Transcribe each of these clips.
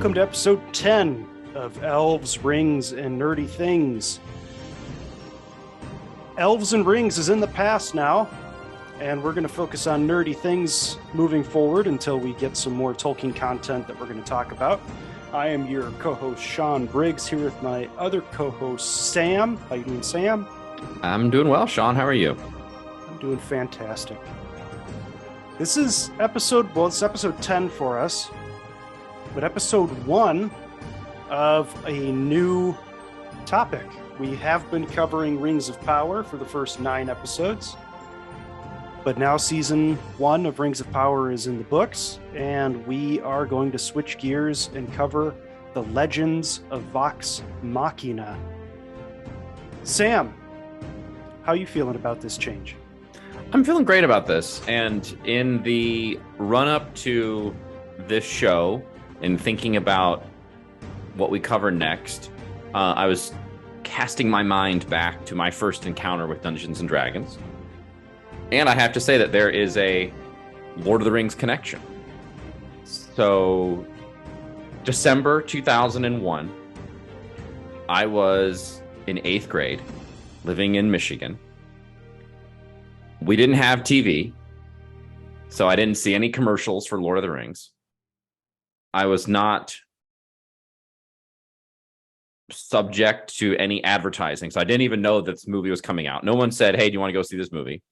Welcome to episode 10 of Elves, Rings, and Nerdy Things. Elves and Rings is in the past now, and we're going to focus on nerdy things moving forward until we get some more Tolkien content that we're going to talk about. I am your co-host, Sean Briggs, here with my other co-host, Sam. How you doing, Sam? I'm doing well, Sean. How are you? I'm doing fantastic. This is episode 10 for us. But episode 1 of a new topic. We have been covering Rings of Power for the first 9 episodes. But now season 1 of Rings of Power is in the books, and we are going to switch gears and cover the Legends of Vox Machina. Sam, how are you feeling about this change? I'm feeling great about this. And in the run-up to this show, and thinking about what we cover next, I was casting my mind back to my first encounter with Dungeons & Dragons. And I have to say that there is a Lord of the Rings connection. So, December 2001, I was in 8th grade, living in Michigan. We didn't have TV, so I didn't see any commercials for Lord of the Rings. I was not subject to any advertising, so I didn't even know that this movie was coming out. No one said, hey, do you want to go see this movie?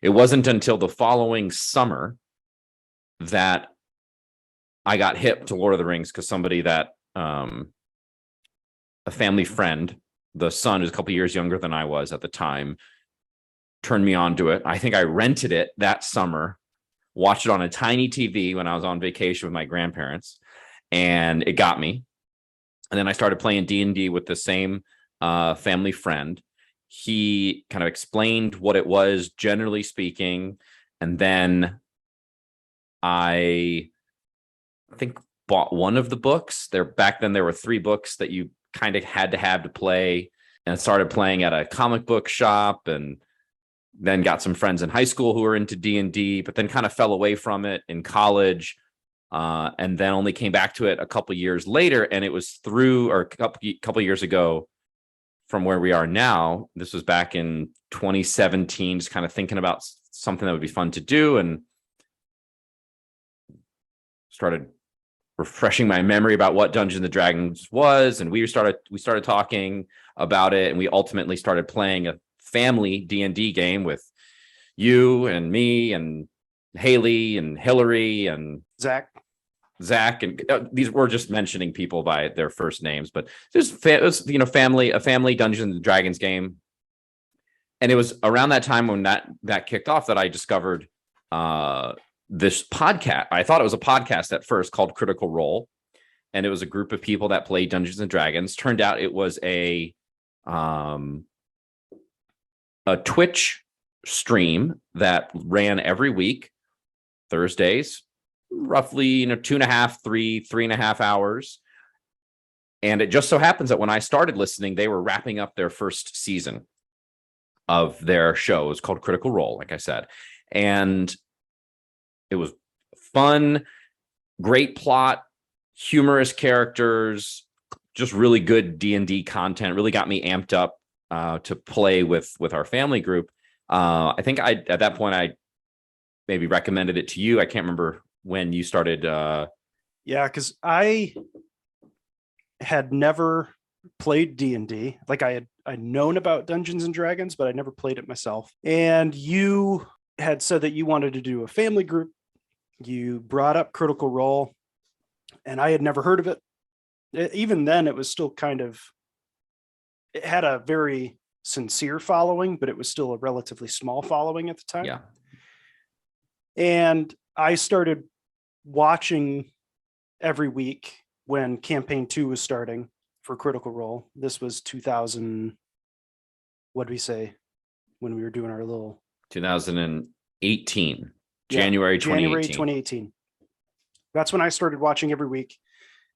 It wasn't until the following summer that I got hip to Lord of the Rings because somebody that, a family friend, the son is a couple years younger than I was at the time, turned me on to it. I think I rented it that summer, watched it on a tiny TV when I was on vacation with my grandparents, and it got me. And then I started playing D&D with the same family friend. He kind of explained what it was, generally speaking, and then I think bought one of the books. Back then there were 3 books that you kind of had to play, and started playing at a comic book shop, and then got some friends in high school who were into D&D, but then kind of fell away from it in college, and then only came back to it a couple years later. And it was a couple years ago from where we are now. This was back in 2017, just kind of thinking about something that would be fun to do, and started refreshing my memory about what Dungeons & Dragons was. And we started talking about it, and we ultimately started playing a family D&D game with you and me and Haley and Hillary and Zach, and these we're just mentioning people by their first names, but it was a family Dungeons & Dragons game. And it was around that time when that kicked off that I discovered this podcast. I thought it was a podcast at first called Critical Role, and it was a group of people that played Dungeons & Dragons. Turned out it was a Twitch stream that ran every week, Thursdays, roughly 3.5 hours. And it just so happens that when I started listening, they were wrapping up their first season of their show. It was called Critical Role, like I said. And it was fun, great plot, humorous characters, just really good D&D content. Really got me amped up to play with our family group. I think at that point I maybe recommended it to you. I can't remember when you started. Yeah, because I had never played D&D. Like I'd known about Dungeons and Dragons, but I never played it myself. And you had said that you wanted to do a family group. You brought up Critical Role, and I had never heard of it. Even then, it was still it had a very sincere following, but it was still a relatively small following at the time. Yeah. And I started watching every week when campaign 2 was starting for Critical Role. This was 2000, what did we say when we were doing our little 2018, yeah, January January 2018. 2018. That's when I started watching every week.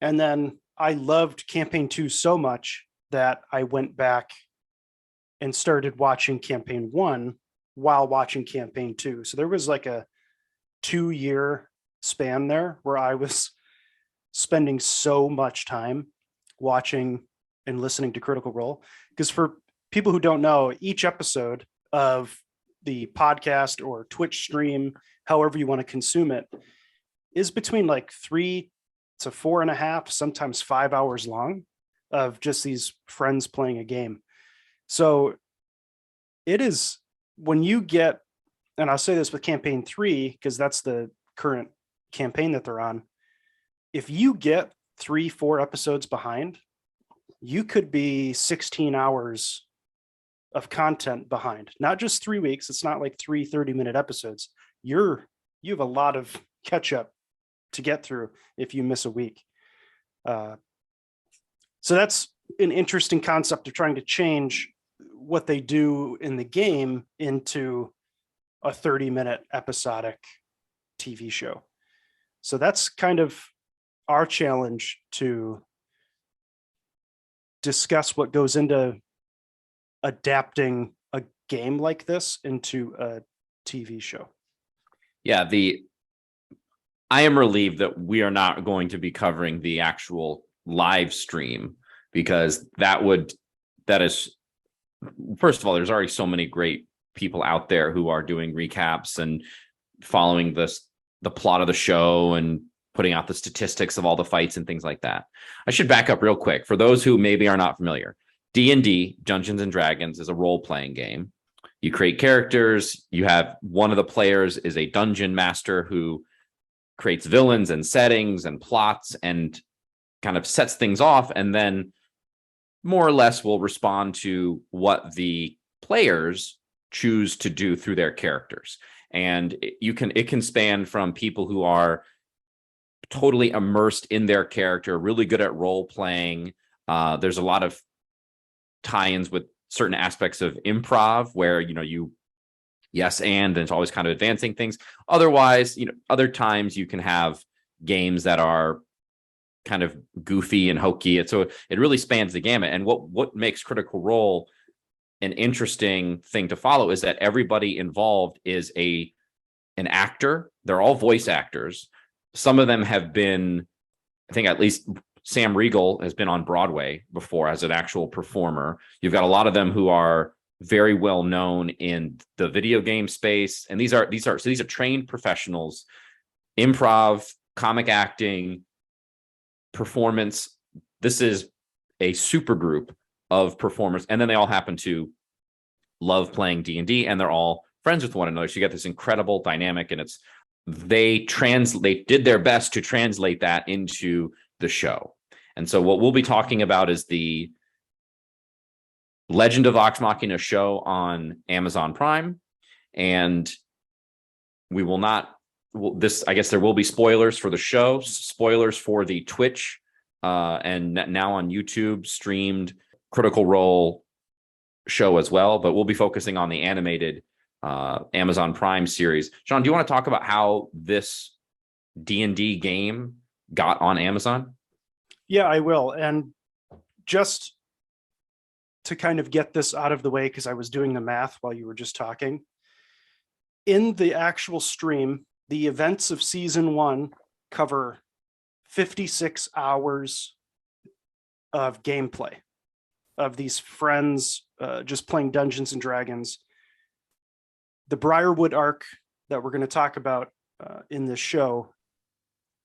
And then I loved campaign 2 so much that I went back and started watching campaign 1 while watching campaign 2. So there was like a 2-year span there where I was spending so much time watching and listening to Critical Role. Because for people who don't know, each episode of the podcast or Twitch stream, however you want to consume it, is between like 3 to 4.5, sometimes 5 hours long of just these friends playing a game. So it is, when you get, and I'll say this with campaign 3, because that's the current campaign that they're on. If you get 3-4 episodes behind, you could be 16 hours of content behind, not just 3 weeks. It's not like 3 30-minute episodes. You have a lot of catch up to get through if you miss a week. So that's an interesting concept of trying to change what they do in the game into a 30-minute episodic TV show. So that's kind of our challenge, to discuss what goes into adapting a game like this into a TV show. Yeah, I am relieved that we are not going to be covering the actual live stream, because that is, first of all, there's already so many great people out there who are doing recaps and following the plot of the show and putting out the statistics of all the fights and things like that. I should back up real quick. For those who maybe are not familiar, D&D, Dungeons and Dragons, is a role-playing game. You create characters. You have one of the players is a dungeon master who creates villains and settings and plots and kind of sets things off, and then more or less will respond to what the players choose to do through their characters. And it can span from people who are totally immersed in their character, really good at role playing. There's a lot of tie-ins with certain aspects of improv where, you yes, and it's always kind of advancing things. Otherwise, other times you can have games that are kind of goofy and hokey. And so it really spans the gamut. And what makes Critical Role an interesting thing to follow is that everybody involved is an actor. They're all voice actors. Some of them have been, I think at least Sam Riegel has been on Broadway before as an actual performer. You've got a lot of them who are very well known in the video game space. And these are trained professionals, improv, comic acting, performance. This is a super group of performers, and then they all happen to love playing D&D, and they're all friends with one another. So you get this incredible dynamic, and they did their best to translate that into the show. And so what we'll be talking about is the Legend of Vox Machina show on Amazon Prime, and we will not. I guess there will be spoilers for the show, spoilers for the Twitch, and now on YouTube streamed Critical Role show as well. But we'll be focusing on the animated Amazon Prime series. Sean, do you want to talk about how this D&D game got on Amazon? Yeah, I will. And just to kind of get this out of the way, because I was doing the math while you were just talking, in the actual stream, the events of season 1 cover 56 hours of gameplay of these friends just playing Dungeons and Dragons. The Briarwood arc that we're going to talk about in this show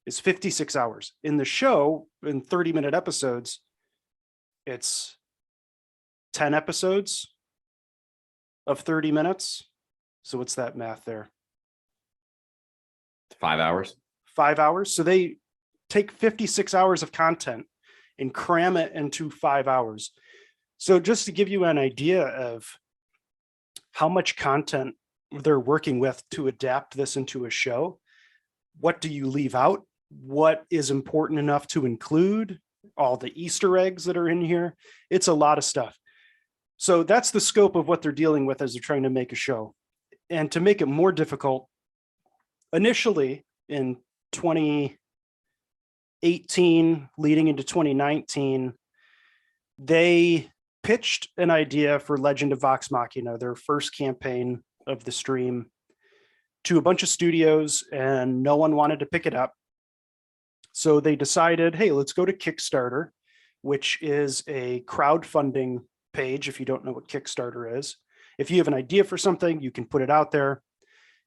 is 56 hours. In the show, in 30-minute episodes, it's 10 episodes of 30 minutes. So what's that math there? 5 hours. 5 hours. So they take 56 hours of content and cram it into 5 hours. So just to give you an idea of how much content they're working with to adapt this into a show. What do you leave out? What is important enough to include? All the Easter eggs that are in here. It's a lot of stuff. So that's the scope of what they're dealing with as they're trying to make a show. And to make it more difficult, initially in 2018, leading into 2019, they pitched an idea for Legend of Vox Machina, their first campaign of the stream, to a bunch of studios, and no one wanted to pick it up. So they decided, hey, let's go to Kickstarter, which is a crowdfunding page. If you don't know what Kickstarter is, if you have an idea for something, you can put it out there,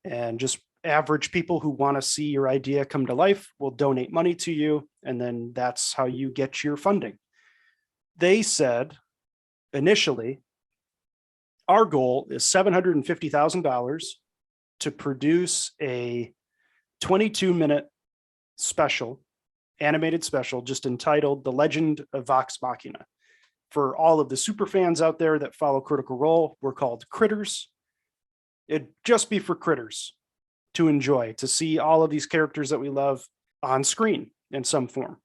and just average people who want to see your idea come to life will donate money to you. And then that's how you get your funding. They said initially, our goal is $750,000 to produce a 22-minute special, animated special, just entitled The Legend of Vox Machina. For all of the super fans out there that follow Critical Role, we're called Critters. It'd just be for critters to enjoy, to see all of these characters that we love on screen in some form.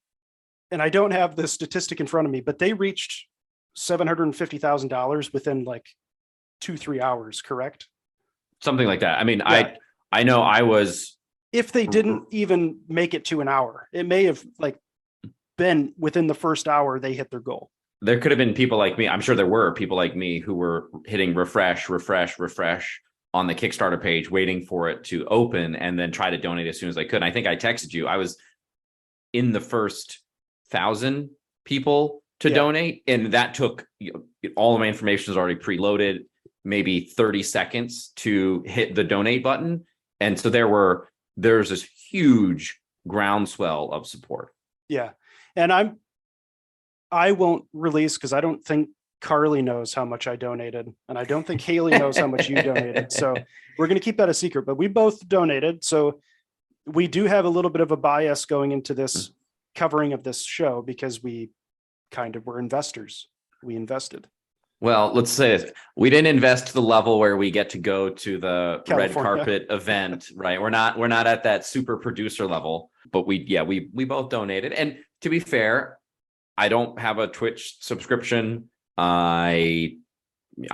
And I don't have the statistic in front of me, but they reached $750,000 within like 2-3 hours, correct? Something like that. I mean, Yeah. I know I was, If they didn't even make it to an hour, it may have like been within the first hour they hit their goal. there could have been people like me. I'm sure there were people like me who were hitting refresh on the Kickstarter page, waiting for it to open and then try to donate as soon as I could. And I think I texted you. I was in the first 1,000 people to donate, and that took, all of my information is already preloaded, maybe 30 seconds to hit the donate button. And so there's this huge groundswell of support. Yeah. And I won't release, because I don't think Carly knows how much I donated, and I don't think Haley knows how much you donated. So we're going to keep that a secret, but we both donated. So we do have a little bit of a bias going into this covering of this show, because we kind of were investors. We invested. Well, let's say this. We didn't invest to the level where we get to go to the California red carpet event, right? We're not at that super producer level, but we both donated. And to be fair, I don't have a Twitch subscription. I'm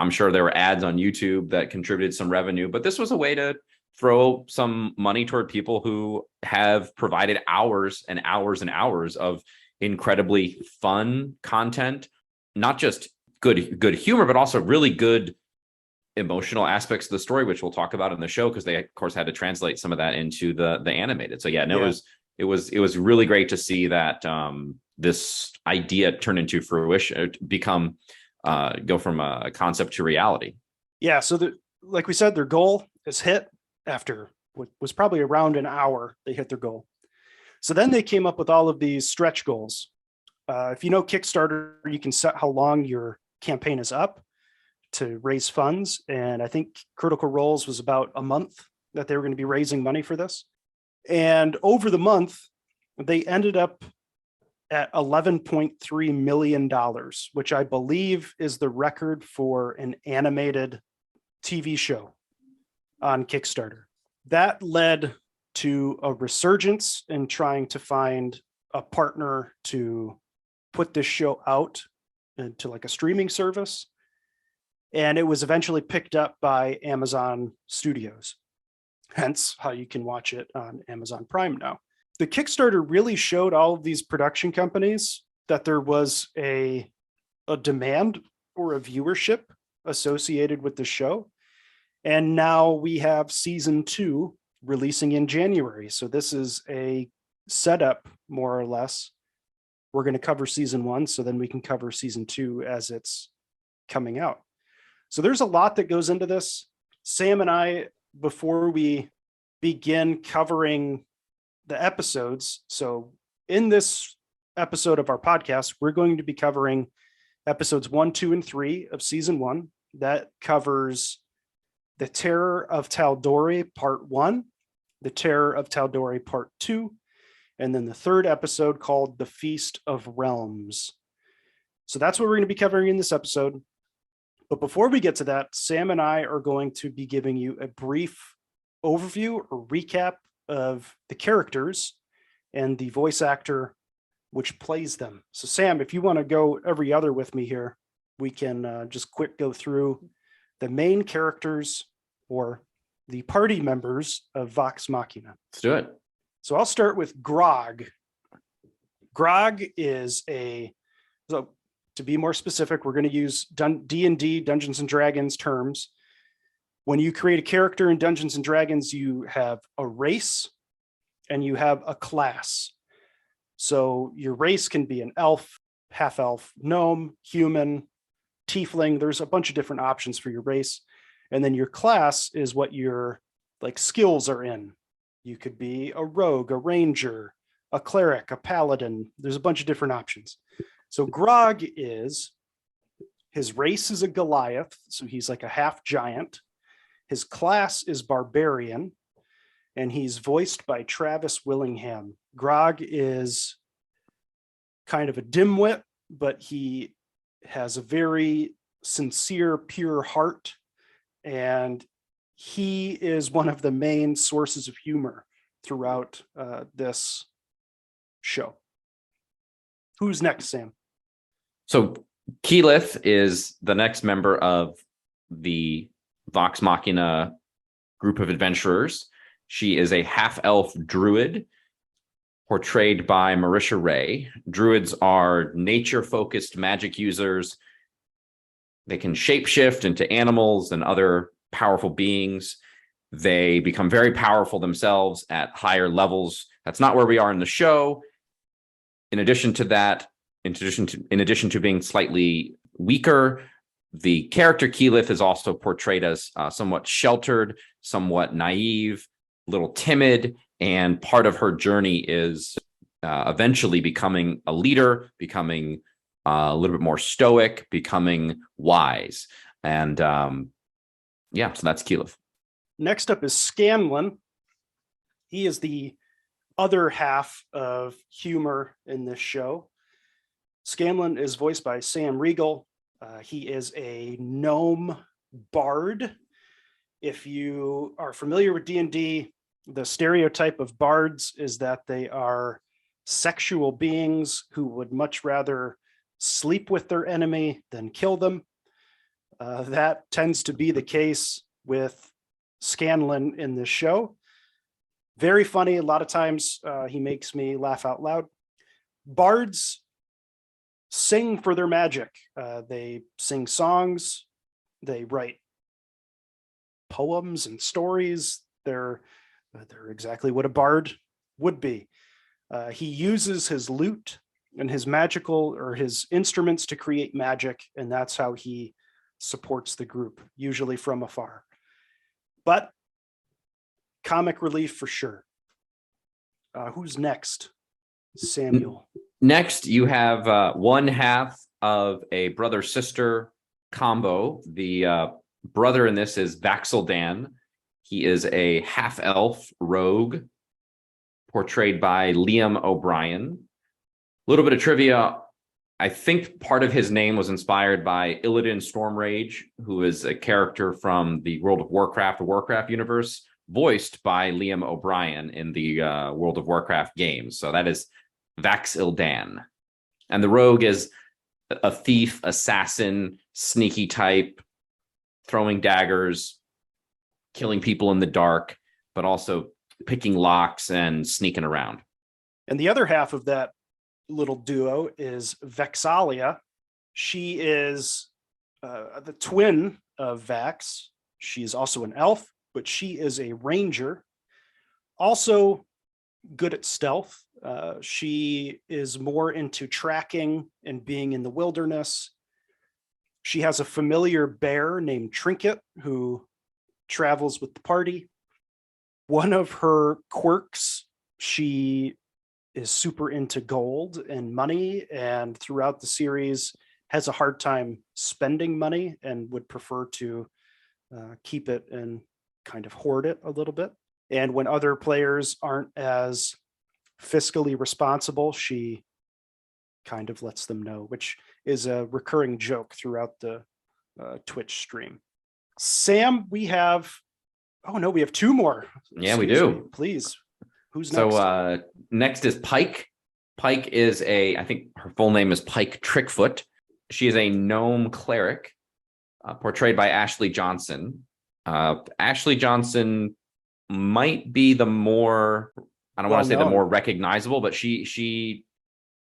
sure there were ads on YouTube that contributed some revenue, but this was a way to throw some money toward people who have provided hours and hours and hours of incredibly fun content, not just good humor, but also really good emotional aspects of the story, which we'll talk about in the show, because they of course had to translate some of that into the animated. So it was really great to see that this idea turn into fruition, go from a concept to reality. Yeah. So like we said, their goal is hit after what was probably around an hour. They hit their goal. So then they came up with all of these stretch goals. If you know Kickstarter, you can set how long your campaign is up to raise funds. And I think Critical Roles was about a month that they were going to be raising money for this. And over the month, they ended up at $11.3 million, which I believe is the record for an animated TV show on Kickstarter. That led to a resurgence in trying to find a partner to put this show out into like a streaming service. And it was eventually picked up by Amazon Studios, hence how you can watch it on Amazon Prime now. The Kickstarter really showed all of these production companies that there was a demand or a viewership associated with the show. And now we have season 2 releasing in January. So this is a setup, more or less. We're going to cover season 1, so then we can cover season 2 as it's coming out. So there's a lot that goes into this. Sam and I, before we begin covering the episodes, so in this episode of our podcast, we're going to be covering episodes 1, 2, and 3 of season 1. That covers The Terror of Tal'Dorei Part 1, The Terror of Tal'Dorei Part 2, and then the third episode called The Feast of Realms. So that's what we're going to be covering in this episode. But before we get to that, Sam and I are going to be giving you a brief overview or recap of the characters and the voice actor which plays them. So, Sam, if you want to go every other with me here, we can just quick go through the main characters or the party members of Vox Machina. Let's do it. So I'll start with Grog. Grog is so to be more specific, we're going to use D&D, Dungeons and Dragons terms. When you create a character in Dungeons and Dragons, you have a race and you have a class. So your race can be an elf, half-elf, gnome, human, tiefling. There's a bunch of different options for your race. And then your class is what your skills are in. You could be a rogue, a ranger, a cleric, a paladin. There's a bunch of different options. So Grog his race is a Goliath, so he's like a half giant. His class is barbarian, and he's voiced by Travis Willingham. Grog is kind of a dimwit, but he has a very sincere, pure heart, and he is one of the main sources of humor throughout this show. Who's next, Sam? So Keyleth is the next member of the Vox Machina group of adventurers. She is a half-elf druid portrayed by Marisha Ray. Druids are nature-focused magic users. They can shapeshift into animals and other powerful beings. They become very powerful themselves at higher levels. That's not where we are in the show. In addition to that, in addition to being slightly weaker, the character Keyleth is also portrayed as somewhat sheltered, somewhat naive, a little timid, and part of her journey is eventually becoming a leader, becoming a little bit more stoic, becoming wise. And so that's Keyleth. Next up is Scanlan. He is the other half of humor in this show. Scanlan is voiced by Sam Riegel. He is a gnome bard. If you are familiar with D&D, the stereotype of bards is that they are sexual beings who would much rather sleep with their enemy than kill them. That tends to be the case with Scanlan in this show. Very funny. A lot of times he makes me laugh out loud. Bards sing for their magic. They sing songs. They write poems and stories. They're exactly what a bard would be. He uses his lute and his his instruments to create magic, and that's how he supports the group, usually from afar. But comic relief for sure. Who's next? Samuel. Next, you have one half of a brother-sister combo. The brother in this is Vax'ildan. He is a half-elf rogue portrayed by Liam O'Brien. A little bit of trivia. I think part of his name was inspired by Illidan Stormrage, who is a character from the World of Warcraft universe, voiced by Liam O'Brien in the World of Warcraft games. So that is Vax'ildan. And the rogue is a thief, assassin, sneaky type, throwing daggers, killing people in the dark, but also picking locks and sneaking around. And the other half of that little duo is Vexalia. She is the twin of Vax. She is also an elf, but she is a ranger. Also good at stealth. She is more into tracking and being in the wilderness. She has a familiar bear named Trinket who travels with the party. One of her quirks, she is super into gold and money, and throughout the series has a hard time spending money and would prefer to keep it and kind of hoard it a little bit. And when other players aren't as fiscally responsible, she kind of lets them know, which is a recurring joke throughout the Twitch stream. Sam, we have two more. Yeah, we Excuse do. me, please. Who's next? So next is Pike. Pike is I think her full name is Pike Trickfoot. She is a gnome cleric, portrayed by Ashley Johnson. Ashley Johnson might be the more, I don't want to say the more recognizable, but she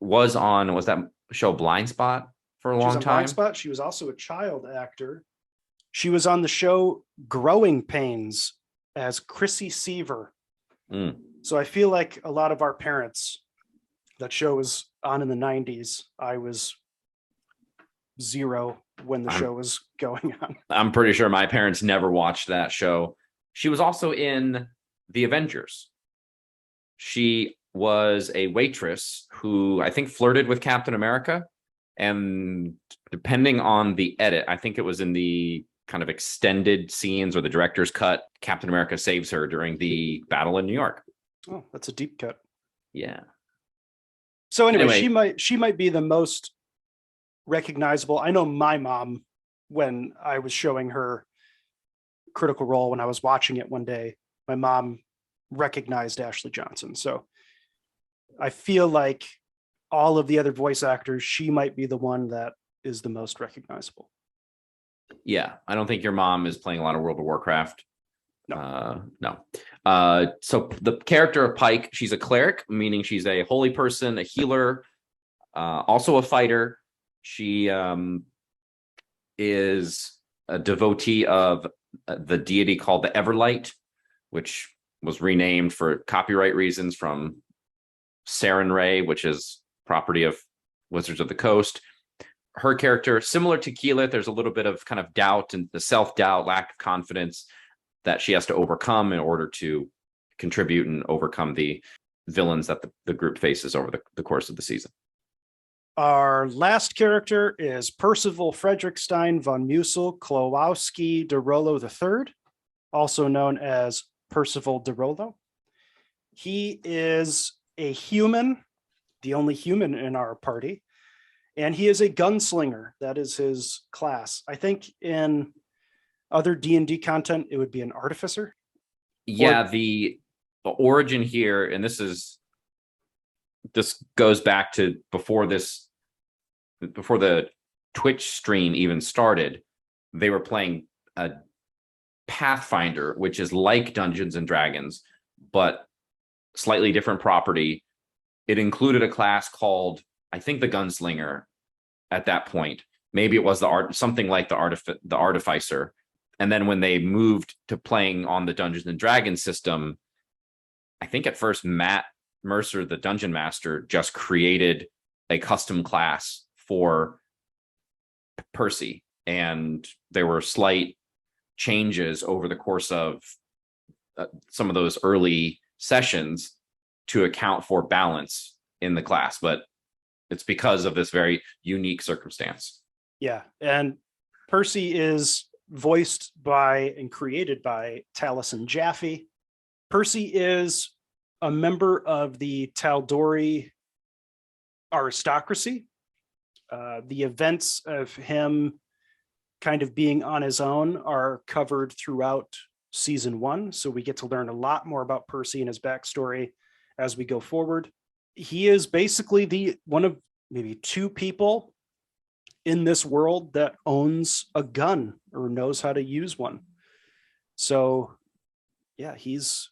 was that show Blind Spot for a long time? Blind Spot. She was also a child actor. She was on the show Growing Pains as Chrissy Seaver. So I feel like a lot of our parents, that show was on in the 90s. I was 0 when the show was going on. I'm pretty sure my parents never watched that show. She was also in The Avengers. She was a waitress who I think flirted with Captain America. And depending on the edit, I think it was in the kind of extended scenes or the director's cut, Captain America saves her during the battle in New York. Oh, that's a deep cut. Yeah. So anyway, she might be the most recognizable. I know my mom, when I was showing her Critical Role, when I was watching it one day, my mom recognized Ashley Johnson. So I feel like all of the other voice actors, she might be the one that is the most recognizable. Yeah, I don't think your mom is playing a lot of World of Warcraft. No. So the character of Pike, she's a cleric, meaning she's a holy person, a healer, also a fighter. She is a devotee of the deity called the Everlight, which was renamed for copyright reasons from Saren Ray, which is property of Wizards of the Coast. Her character, similar to Keyleth, there's a little bit of kind of doubt and the self-doubt, lack of confidence that she has to overcome in order to contribute and overcome the villains that the group faces over the course of the season. Our last character is Percival Frederickstein von Musel Klowowski de Rollo III, also known as Percival de Rollo. He is a human, the only human in our party, and he is a gunslinger. That is his class. I think in other D&D content, it would be an artificer. Yeah, the origin here, and this goes back to before the Twitch stream even started. They were playing a Pathfinder, which is like Dungeons and Dragons, but slightly different property. It included a class called, I think, the Gunslinger at that point. Maybe it was something like the Artificer. And then when they moved to playing on the Dungeons and Dragons system, I think at first Matt Mercer, the Dungeon Master, just created a custom class for Percy. And there were slight changes over the course of some of those early sessions to account for balance in the class. But it's because of this very unique circumstance. Yeah. And Percy is voiced by and created by Taliesin Jaffe. Percy is a member of the Tal'Dorei aristocracy. The events of him kind of being on his own are covered throughout season 1. So we get to learn a lot more about Percy and his backstory as we go forward. He is basically one of maybe 2 people in this world that owns a gun or knows how to use one. So yeah, he's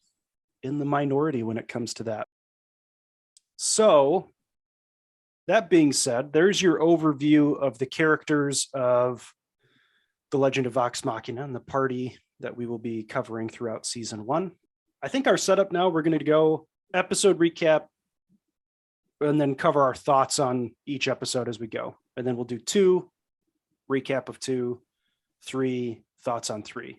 in the minority when it comes to that. So that being said, there's your overview of the characters of The Legend of Vox Machina and the party that we will be covering throughout season 1. I think our setup now, we're going to go episode recap and then cover our thoughts on each episode as we go. And then we'll do 2, recap of 2, 3, thoughts on 3.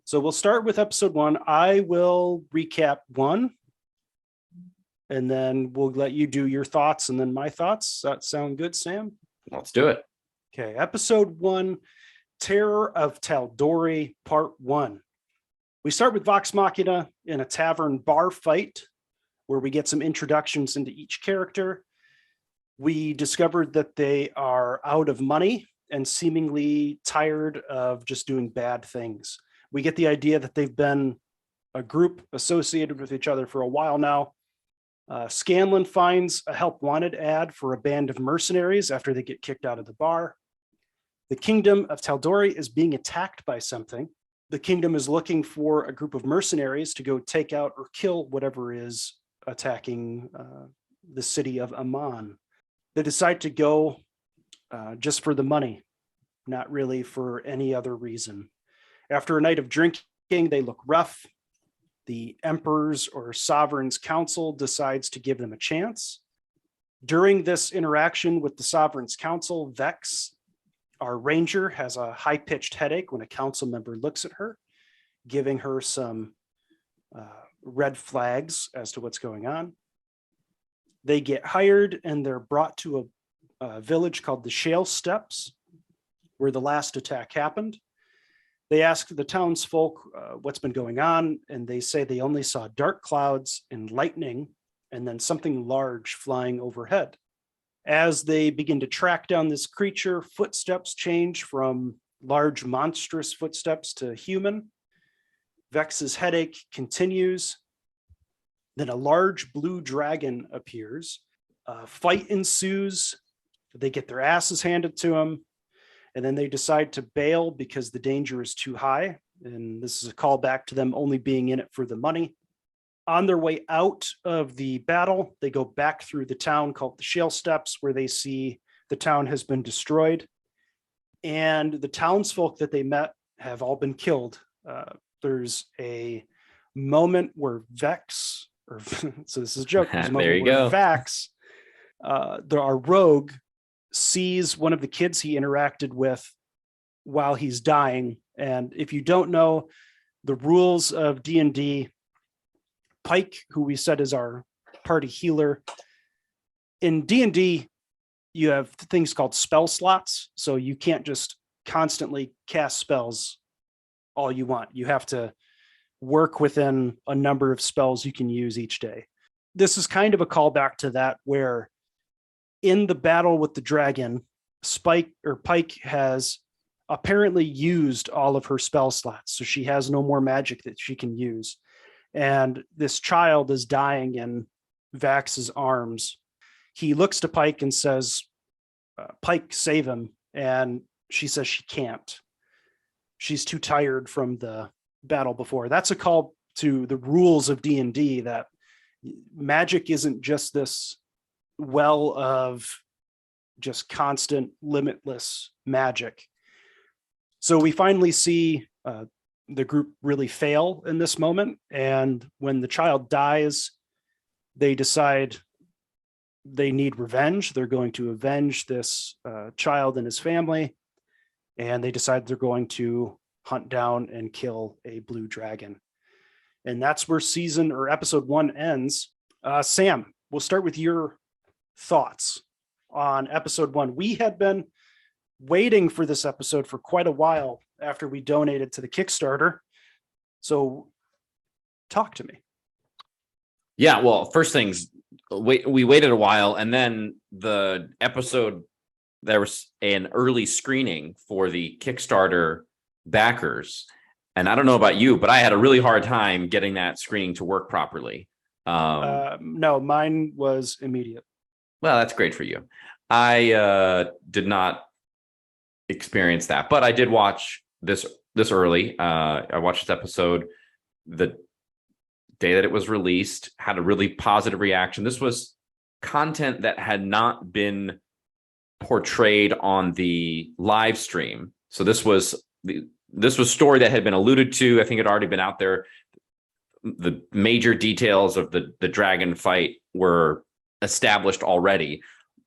So we'll start with episode 1. I will recap 1, and then we'll let you do your thoughts and then my thoughts. Does that sound good, Sam? Let's do it. Okay, episode 1, Terror of Tal'Dorei, part 1. We start with Vox Machina in a tavern bar fight where we get some introductions into each character. We discovered that they are out of money and seemingly tired of just doing bad things. We get the idea that they've been a group associated with each other for a while now. Scanlan finds a help wanted ad for a band of mercenaries after they get kicked out of the bar. The kingdom of Taldori is being attacked by something. The kingdom is looking for a group of mercenaries to go take out or kill whatever is attacking the city of Amman. They decide to go just for the money, not really for any other reason. After a night of drinking, they look rough. The emperor's or sovereign's council decides to give them a chance. During this interaction with the sovereign's council, Vex, our ranger, has a high-pitched headache when a council member looks at her, giving her some red flags as to what's going on. They get hired and they're brought to a village called the Shale Steps, where the last attack happened. They ask the townsfolk what's been going on, and they say they only saw dark clouds and lightning, and then something large flying overhead. As they begin to track down this creature, footsteps change from large, monstrous footsteps to human. Vex's headache continues. Then a large blue dragon appears. A fight ensues. They get their asses handed to them. And then they decide to bail because the danger is too high. And this is a callback to them only being in it for the money. On their way out of the battle, they go back through the town called the Shale Steps, where they see the town has been destroyed. And the townsfolk that they met have all been killed. There's a moment where Vex, or so this is a joke. There's a moment There you where go. Vex, our rogue, sees one of the kids he interacted with while he's dying. And if you don't know the rules of D&D, Pike, who we said is our party healer, in D&D, you have things called spell slots. So you can't just constantly cast spells all you want. You have to work within a number of spells you can use each day. This is kind of a callback to that, where in the battle with the dragon, Pike has apparently used all of her spell slots. So she has no more magic that she can use. And this child is dying in Vax's arms. He looks to Pike and says, Pike, save him. And she says she can't. She's too tired from the battle before. That's a call to the rules of D&D, that magic isn't just this well of just constant, limitless magic. So we finally see the group really fail in this moment. And when the child dies, they decide they need revenge. They're going to avenge this child and his family. And they decide they're going to hunt down and kill a blue dragon. And that's where episode 1 ends. Sam, we'll start with your thoughts on episode 1. We had been waiting for this episode for quite a while after we donated to the Kickstarter. So talk to me. Yeah, well, first things, we waited a while, and then the episode, there was an early screening for the Kickstarter backers. And I don't know about you, but I had a really hard time getting that screening to work properly. No, mine was immediate. Well, that's great for you. I did not experience that, but I did watch this early. I watched this episode the day that it was released, had a really positive reaction. This was content that had not been portrayed on the live stream. So this was story that had been alluded to. I think it had already been out there. The major details of the dragon fight were established already.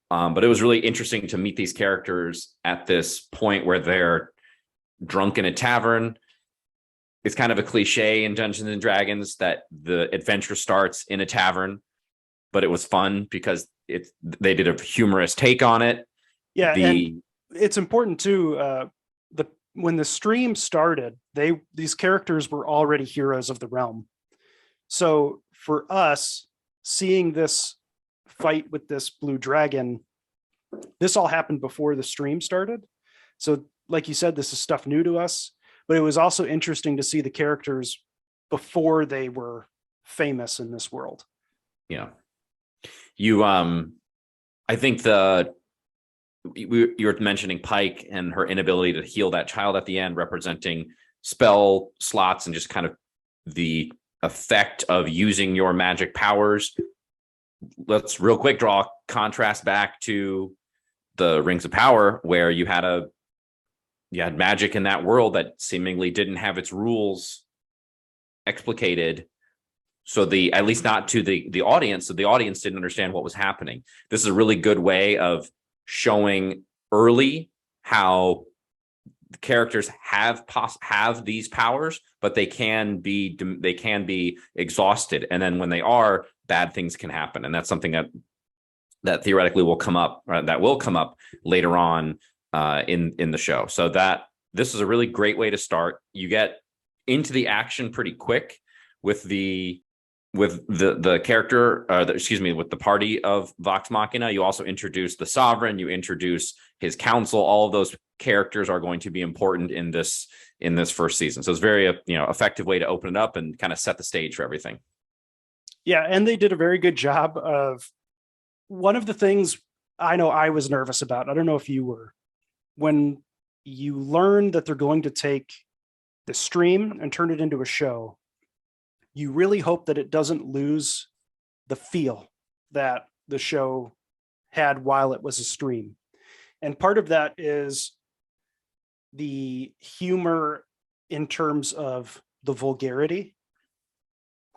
But it was really interesting to meet these characters at this point where they're drunk in a tavern. It's kind of a cliche in Dungeons and Dragons that the adventure starts in a tavern, but it was fun because they did a humorous take on it. Yeah, and it's important too. When the stream started, these characters were already heroes of the realm. So for us, seeing this fight with this blue dragon, this all happened before the stream started. So, like you said, this is stuff new to us, but it was also interesting to see the characters before they were famous in this world. Yeah. You, I think you were mentioning Pike and her inability to heal that child at the end, representing spell slots and just kind of the effect of using your magic powers. Let's real quick draw a contrast back to the Rings of Power, where you had magic in that world that seemingly didn't have its rules explicated. So at least not to the audience. So the audience didn't understand what was happening. This is a really good way of showing early how the characters have these powers, but they can be exhausted, and then when they are, bad things can happen, and that's something that theoretically will come up, later on in the show. So that this is a really great way to start. You get into the action pretty quick with the character, with the party of Vox Machina. You also introduce the Sovereign, you introduce his council. All of those characters are going to be important in this first season. So it's very effective way to open it up and kind of set the stage for everything. Yeah, and they did a very good job of one of the things I know I was nervous about. I don't know if you were. When you learn that they're going to take the stream and turn it into a show, you really hope that it doesn't lose the feel that the show had while it was a stream. And part of that is the humor in terms of the vulgarity.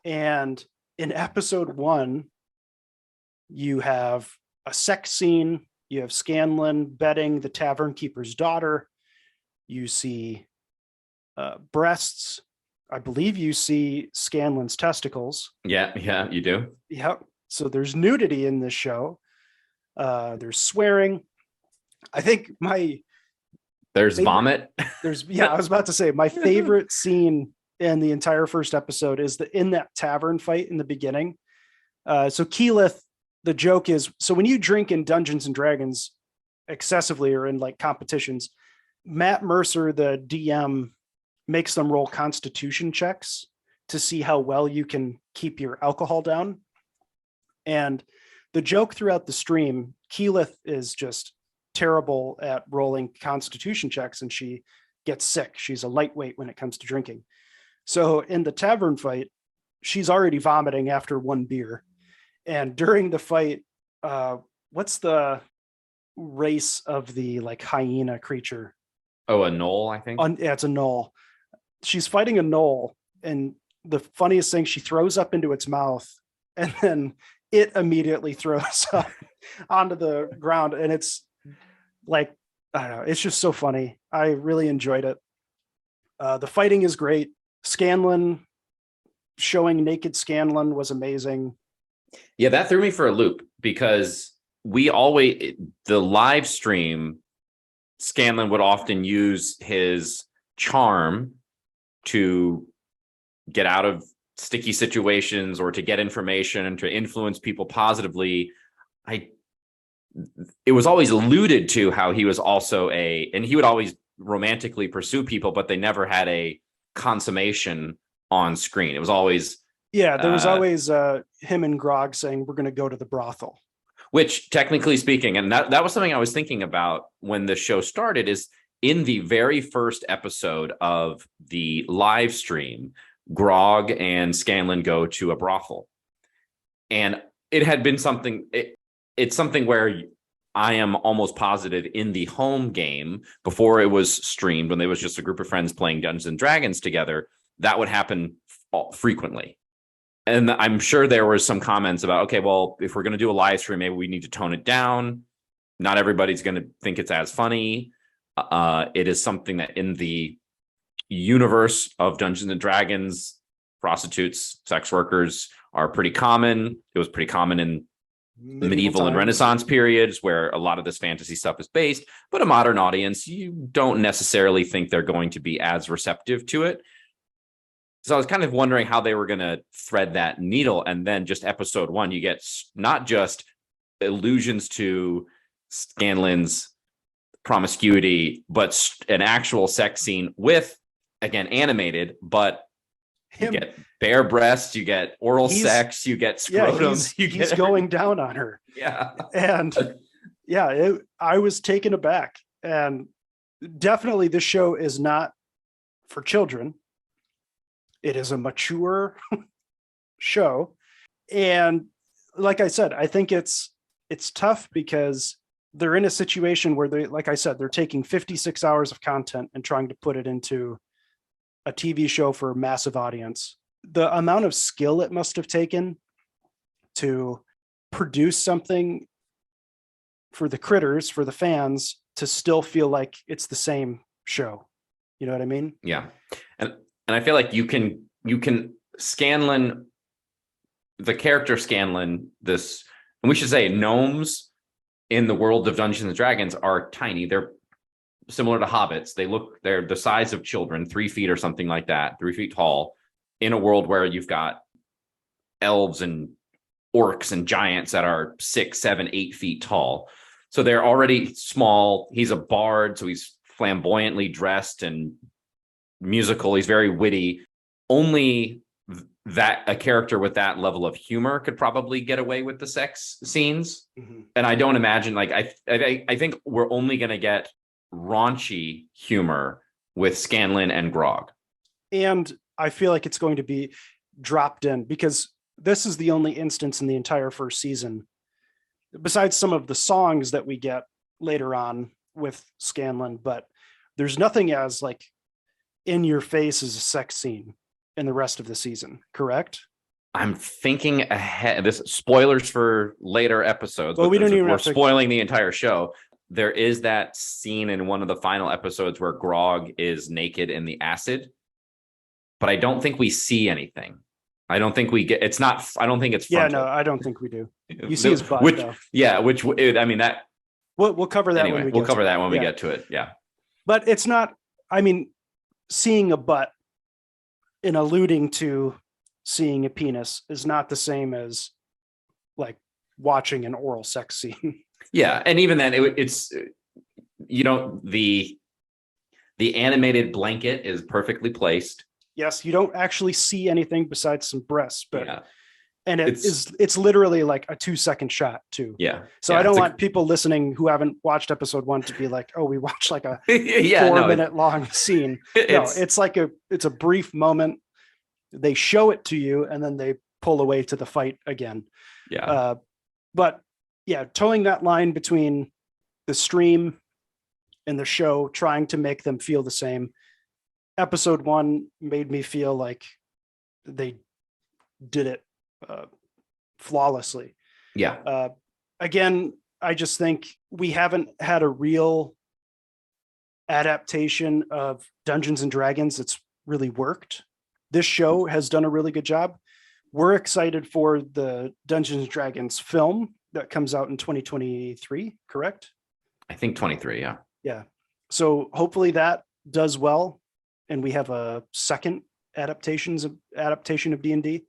And in episode 1, you have a sex scene. You have Scanlan bedding the tavern keeper's daughter. You see breasts. I believe you see Scanlan's testicles. Yeah, you do. Yep. So there's nudity in this show. There's swearing. I think there's vomit. I was about to say my favorite scene in the entire first episode is in that tavern fight in the beginning. So Keyleth, the joke is, so when you drink in Dungeons and Dragons excessively or in like competitions, Matt Mercer, the DM, makes them roll constitution checks to see how well you can keep your alcohol down. And the joke throughout the stream, Keyleth is just terrible at rolling constitution checks and she gets sick. She's a lightweight when it comes to drinking. So in the tavern fight, she's already vomiting after 1 beer. And during the fight, what's the race of the like hyena creature? Oh, a gnoll, I think. Yeah, it's a gnoll. She's fighting a gnoll, and the funniest thing, she throws up into its mouth, and then it immediately throws up onto the ground. And it's like, I don't know, it's just so funny. I really enjoyed it. The fighting is great. Scanlan, showing naked Scanlan was amazing. Yeah, that threw me for a loop because the live stream, Scanlan would often use his charm to get out of sticky situations or to get information and to influence people positively. It was always alluded to how he was also and he would always romantically pursue people, but they never had a consummation on screen. It was always, there was always him and Grog saying, we're going to go to the brothel. Which technically speaking, and that was something I was thinking about when the show started, is in the very first episode of the live stream, Grog and Scanlan go to a brothel. And it had been something, it's something where I am almost positive in the home game, before it was streamed, when there was just a group of friends playing Dungeons and Dragons together, that would happen frequently. And I'm sure there were some comments about, okay, well, if we're going to do a live stream, maybe we need to tone it down. Not everybody's going to think it's as funny. It is something that in the universe of Dungeons and Dragons, prostitutes, sex workers are pretty common. It was pretty common in medieval and Renaissance periods where a lot of this fantasy stuff is based, but a modern audience, you don't necessarily think they're going to be as receptive to it. So I was kind of wondering how they were going to thread that needle. And then just episode 1, you get not just allusions to Scanlan's promiscuity, but an actual sex scene with, again, animated, but you get bare breasts, you get oral sex, you get scrotum. He's going down on her. Yeah. And I was taken aback. And definitely this show is not for children. It is a mature show. And like I said, I think it's tough because they're in a situation where like I said, they're taking 56 hours of content and trying to put it into a TV show for a massive audience. The amount of skill it must have taken to produce something for the critters, for the fans, to still feel like it's the same show. You know what I mean? Yeah. And I feel like you can Scanlan, the character Scanlan, and we should say gnomes in the world of Dungeons and Dragons are tiny. They're similar to hobbits. They're the size of children, 3 feet or something like that, 3 feet tall, in a world where you've got elves and orcs and giants that are 6, 7, 8 feet tall. So they're already small. He's a bard, so he's flamboyantly dressed and musical. He's very witty. Only that a character with that level of humor could probably get away with the sex scenes. Mm-hmm. And I don't imagine, like, I think we're only going to get raunchy humor with Scanlan and Grog. And I feel like it's going to be dropped in because this is the only instance in the entire first season, besides some of the songs that we get later on with Scanlan, but there's nothing as like in your face as a sex scene in the rest of the season, correct? I'm thinking ahead. This spoilers for later episodes. Well, we're spoiling the entire show. There is that scene in one of the final episodes where Grog is naked in the acid, but I don't think we see anything. I don't think we get. It's not. I don't think it's frontal. Yeah, no, I don't think we do. You see his butt, though. Yeah, I mean that. We'll cover that. Anyway, we'll cover that when we get to it. Yeah, but it's not. I mean, seeing a butt and alluding to seeing a penis is not the same as like watching an oral sex scene. Yeah, and even then, it's the animated blanket is perfectly placed. Yes, you don't actually see anything besides some breasts, but yeah. And it's literally like a 2-second shot too. Yeah. So yeah, I don't want people listening who haven't watched episode 1 to be like, oh, we watched like a 4-minute long scene. It's like it's a brief moment. They show it to you and then they pull away to the fight again. Yeah. But yeah, towing that line between the stream and the show, trying to make them feel the same. Episode 1 made me feel like they did it flawlessly. Yeah. Again, I just think we haven't had a real adaptation of Dungeons and Dragons that's really worked. This show has done a really good job. We're excited for the Dungeons and Dragons film that comes out in 2023, correct? I think 23, yeah. Yeah. So hopefully that does well and we have a second adaptation of D&D.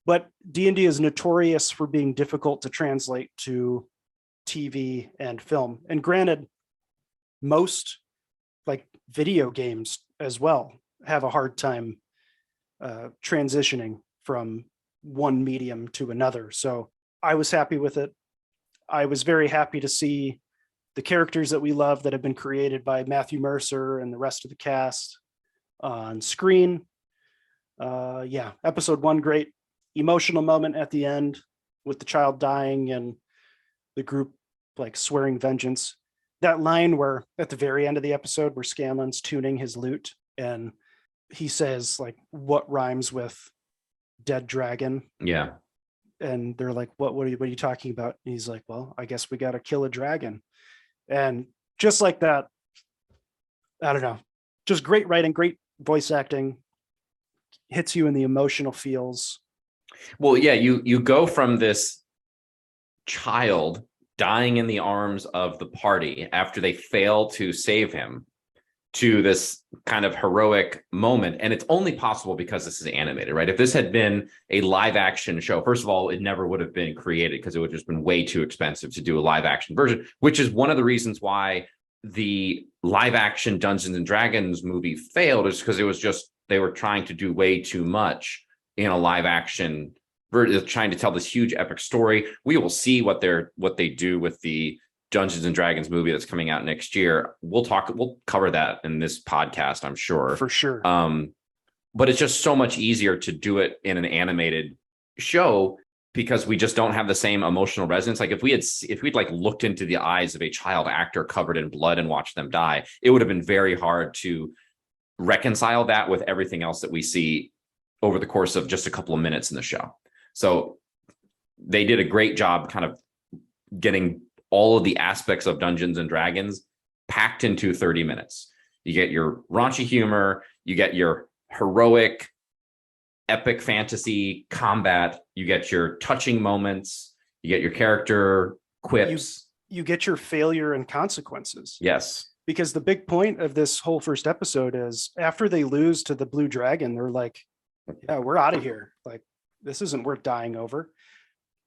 But D&D is notorious for being difficult to translate to TV and film. And granted, most like video games as well have a hard time transitioning from one medium to another. So I was happy with it. I was very happy to see the characters that we love that have been created by Matthew Mercer and the rest of the cast on screen. Episode 1, great. Emotional moment at the end with the child dying and the group like swearing vengeance. That line where at the very end of the episode where Scanlan's tuning his lute and he says like, what rhymes with dead dragon? Yeah. And they're like, what are you talking about? And he's like, well, I guess we got to kill a dragon. And just like that, I don't know, just great writing, great voice acting, hits you in the emotional feels. Well, yeah, you go from this child dying in the arms of the party after they fail to save him to this kind of heroic moment. And it's only possible because this is animated, right? If this had been a live action show, first of all, it never would have been created because it would have just been way too expensive to do a live action version, which is one of the reasons why the live action Dungeons and Dragons movie failed is because it was just they were trying to do way too much in a live action, trying to tell this huge epic story. We will see what they do with the Dungeons and Dragons movie that's coming out next year. We'll cover that in this podcast, I'm sure. For sure. But it's just so much easier to do it in an animated show because we just don't have the same emotional resonance. Like if we'd like looked into the eyes of a child actor covered in blood and watched them die, it would have been very hard to reconcile that with everything else that we see over the course of just a couple of minutes in the show. So they did a great job kind of getting all of the aspects of Dungeons and Dragons packed into 30 minutes. You get your raunchy humor, you get your heroic, epic fantasy combat, you get your touching moments, you get your character quips. You get your failure and consequences. Yes. Because the big point of this whole first episode is after they lose to the Blue Dragon, they're like, yeah, we're out of here. Like, this isn't worth dying over.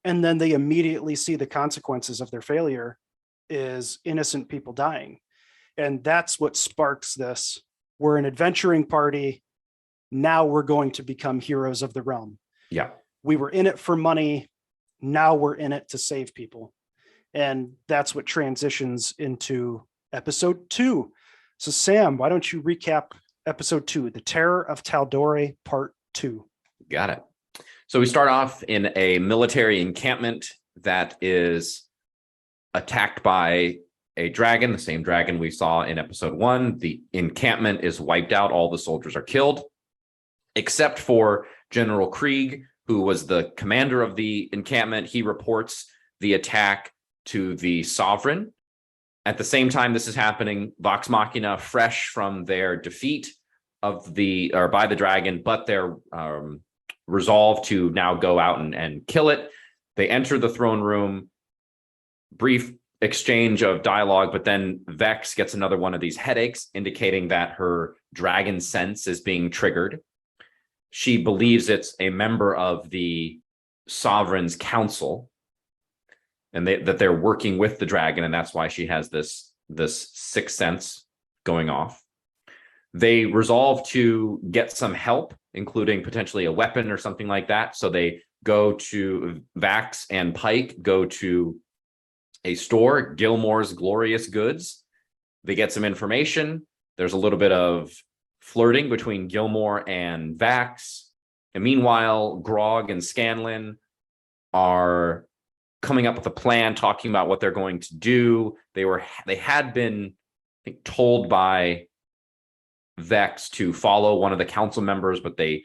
And then they immediately see the consequences of their failure is innocent people dying. And that's what sparks this. We're an adventuring party. Now we're going to become heroes of the realm. Yeah. We were in it for money. Now we're in it to save people. And that's what transitions into episode 2. So Sam, why don't you recap episode 2, The Terror of Tal'Dorei, part 2. Got it. So we start off in a military encampment that is attacked by a dragon, the same dragon we saw in episode 1. The encampment is wiped out. All the soldiers are killed, except for General Krieg, who was the commander of the encampment. He reports the attack to the sovereign. At the same time this is happening, Vox Machina, fresh from their defeat by the dragon, but they're resolved to now go out and kill it. They enter the throne room, brief exchange of dialogue, but then Vex gets another one of these headaches, indicating that her dragon sense is being triggered. She believes it's a member of the Sovereign's council, and that they're working with the dragon, and that's why she has this sixth sense going off. They resolve to get some help, including potentially a weapon or something like that. So they go to Vax and Pike, go to a store, Gilmore's Glorious Goods. They get some information. There's a little bit of flirting between Gilmore and Vax. And meanwhile, Grog and Scanlan are coming up with a plan, talking about what they're going to do. They had been, I think, told by Vex to follow one of the council members, but they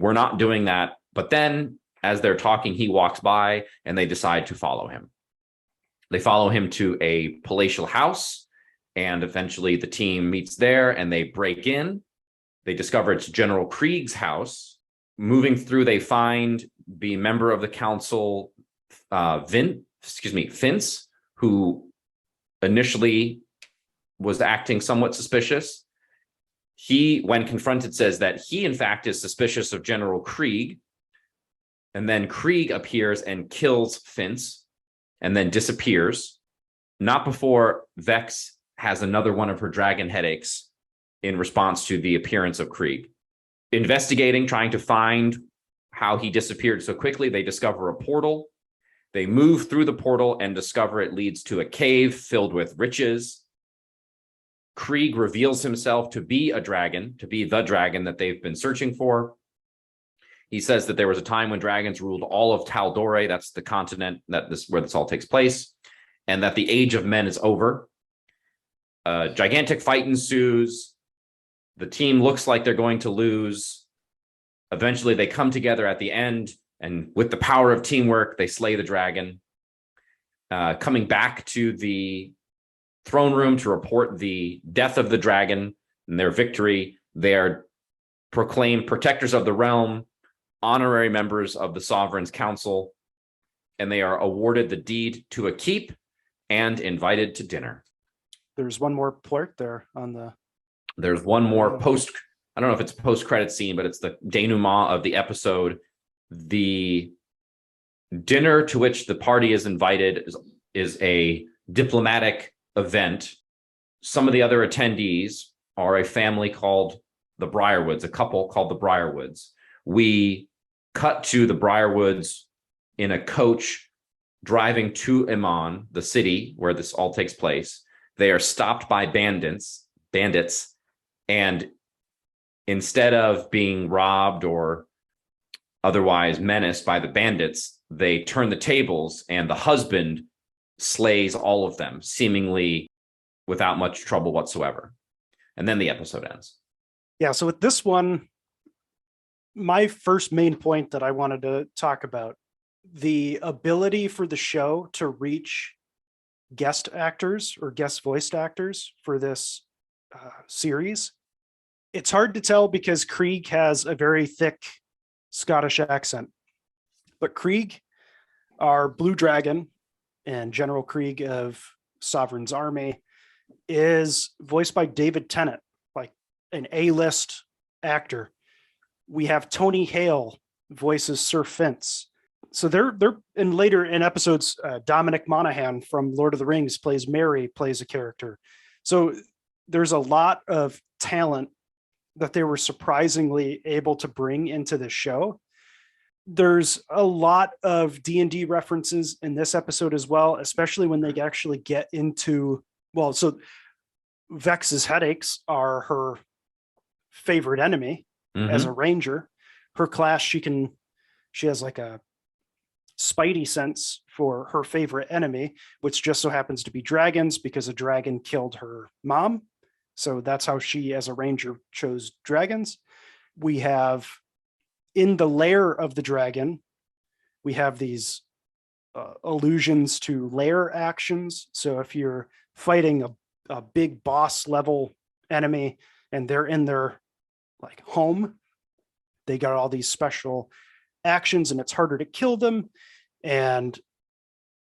were not doing that. But then as they're talking, he walks by and they decide to follow him. They follow him to a palatial house, and eventually the team meets there and they break in. They discover it's General Krieg's house. Moving through, they find the member of the council, Vince, who initially was acting somewhat suspicious. He, when confronted, says that he, in fact, is suspicious of General Krieg. And then Krieg appears and kills Vince and then disappears, not before Vex has another one of her dragon headaches in response to the appearance of Krieg. Investigating, trying to find how he disappeared so quickly, they discover a portal. They move through the portal and discover it leads to a cave filled with riches. Krieg reveals himself to be a dragon, to be the dragon that they've been searching for. He says that there was a time when dragons ruled all of Tal'Dorei, that's the continent where this all takes place, and that the age of men is over. A gigantic fight ensues. The team looks like they're going to lose. Eventually, they come together at the end, and with the power of teamwork, they slay the dragon. Coming back to the throne room to report the death of the dragon and their victory, they are proclaimed protectors of the realm, honorary members of the Sovereign's Council, and they are awarded the deed to a keep and invited to dinner. There's one more plort there on the... There's one more I don't know if it's a post-credit scene, but it's the denouement of the episode. The dinner to which the party is invited is a diplomatic event some of the other attendees are a family called the Briarwoods, a couple called the Briarwoods. We cut to the Briarwoods in a coach driving to Iman, the city where this all takes place. They are stopped by bandits, and instead of being robbed or otherwise menaced by the bandits, they turn the tables, and the husband slays all of them, seemingly without much trouble whatsoever. And then the episode ends. Yeah, so with this one, my first main point that I wanted to talk about, the ability for the show to reach guest actors or guest voiced actors for this series. It's hard to tell because Krieg has a very thick Scottish accent, but Krieg, our Blue Dragon and General Krieg of Sovereign's Army, is voiced by David Tennant, like an A-list actor. We have Tony Hale voices Sir Fence. So they're in later in episodes, Dominic Monaghan from Lord of the Rings plays Merry, plays a character. So there's a lot of talent that they were surprisingly able to bring into the show. There's a lot of D&D references in this episode as well, especially when they actually get into, well, so Vex's headaches are her favorite enemy as a ranger. Her class, she has like a spidey sense for her favorite enemy, which just so happens to be dragons because a dragon killed her mom. So that's how she, as a ranger, chose dragons. We have in the lair of the dragon, we have these allusions to lair actions. So if you're fighting a big boss level enemy and they're in their like home, they got all these special actions and it's harder to kill them. And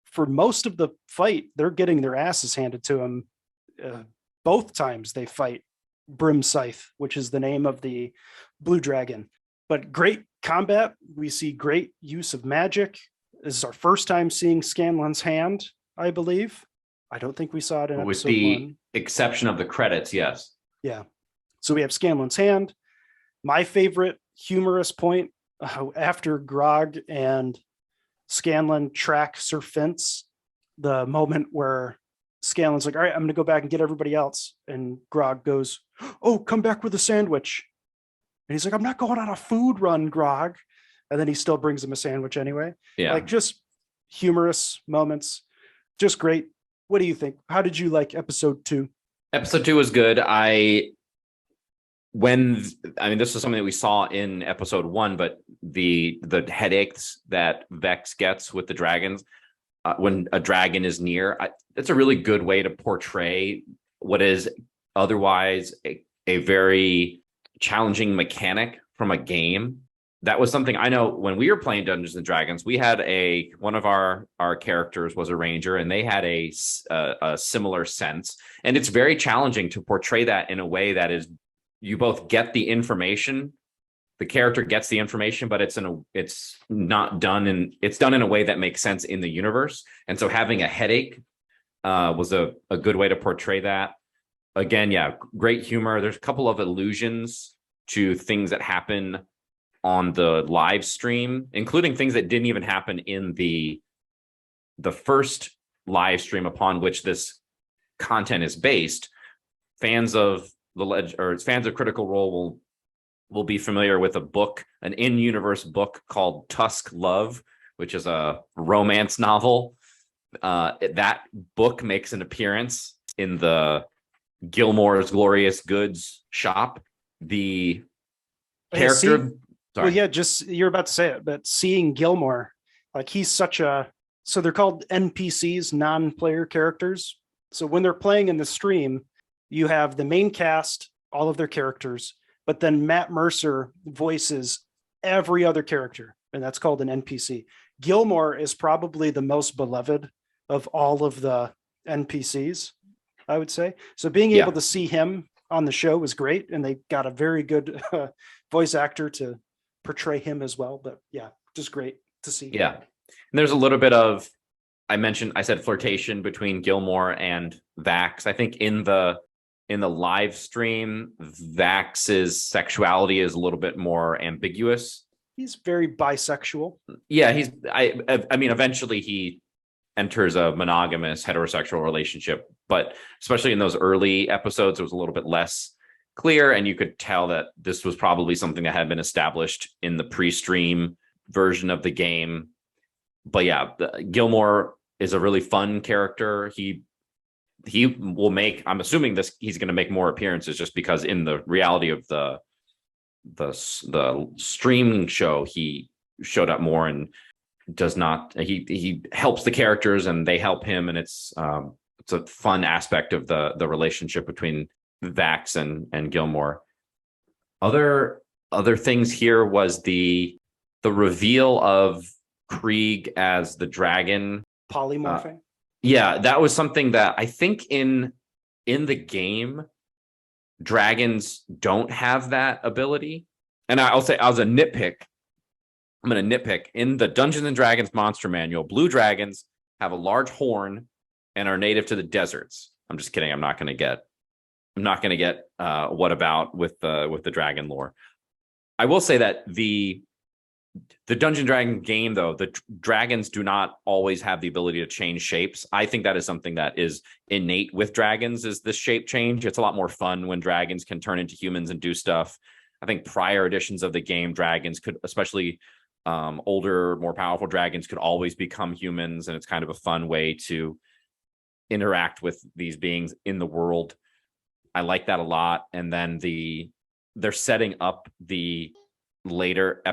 for most of the fight, they're getting their asses handed to them. Both times they fight Brim Scythe, which is the name of the blue dragon. But great combat. We see great use of magic. This is our first time seeing Scanlan's hand, I believe. I don't think we saw it in with episode the 1. exception of the credits, yes. Yeah. So we have Scanlan's hand. My favorite humorous point, after Grog and Scanlan track Sir Fence, the moment where Scanlan's like, all right, I'm going to go back and get everybody else. And Grog goes, oh, come back with a sandwich. And he's like, I'm not going on a food run, Grog. And then he still brings him a sandwich anyway. Yeah. Like just humorous moments. Just great. What do you think? How did you like episode 2? Episode 2 was good. This is something that we saw in episode 1, but the headaches that Vex gets with the dragons when a dragon is near, it's a really good way to portray what is otherwise a very challenging mechanic from a game. That was something I know when we were playing Dungeons and Dragons, we had one of our characters was a ranger and they had a similar sense. And it's very challenging to portray that in a way that is, you both get the information, the character gets the information, but it's done in a way that makes sense in the universe. And so having a headache was a good way to portray that. Again, yeah, great humor. There's a couple of allusions to things that happen on the live stream, including things that didn't even happen in the first live stream upon which this content is based. Fans of Critical Role will be familiar with a book, an in-universe book called Tusk Love, which is a romance novel. That book makes an appearance in the Gilmore's Glorious Goods shop. The character... Well, yeah, just you're about to say it, but seeing Gilmore, like he's so they're called NPCs, non-player characters. So when they're playing in the stream, you have the main cast, all of their characters, but then Matt Mercer voices every other character, and that's called an NPC. Gilmore is probably the most beloved of all of the NPCs, I would say. So being able to see him on the show was great, and they got a very good voice actor to portray him as well. But yeah, just great to see. Yeah. And there's a little bit of, I said flirtation between Gilmore and Vax. I think in the live stream, Vax's sexuality is a little bit more ambiguous. He's very bisexual. Yeah, I mean, eventually he enters a monogamous heterosexual relationship, but especially in those early episodes, it was a little bit less clear, and you could tell that this was probably something that had been established in the pre-stream version of the game. But yeah, Gilmore is a really fun character. He will make, I'm assuming he's going to make more appearances, just because in the reality of the streaming show, he showed up more and does not, he helps the characters and they help him, and it's a fun aspect of the relationship between Vax and Gilmore. Other things here was the reveal of Krieg as the dragon Polymorphing. Yeah, that was something that I think in the game, dragons don't have that ability. And I'll say, I'm going to nitpick. In the Dungeons and Dragons monster manual, blue dragons have a large horn and are native to the deserts. I'm just kidding. I'm not going to get what about with the dragon lore. I will say that the Dungeon Dragon game, though, the dragons do not always have the ability to change shapes. I think that is something that is innate with dragons, is the shape change. It's a lot more fun when dragons can turn into humans and do stuff. I think prior editions of the game, dragons could, especially older, more powerful dragons, could always become humans, and it's kind of a fun way to interact with these beings in the world. I like that a lot. And then they're setting up the later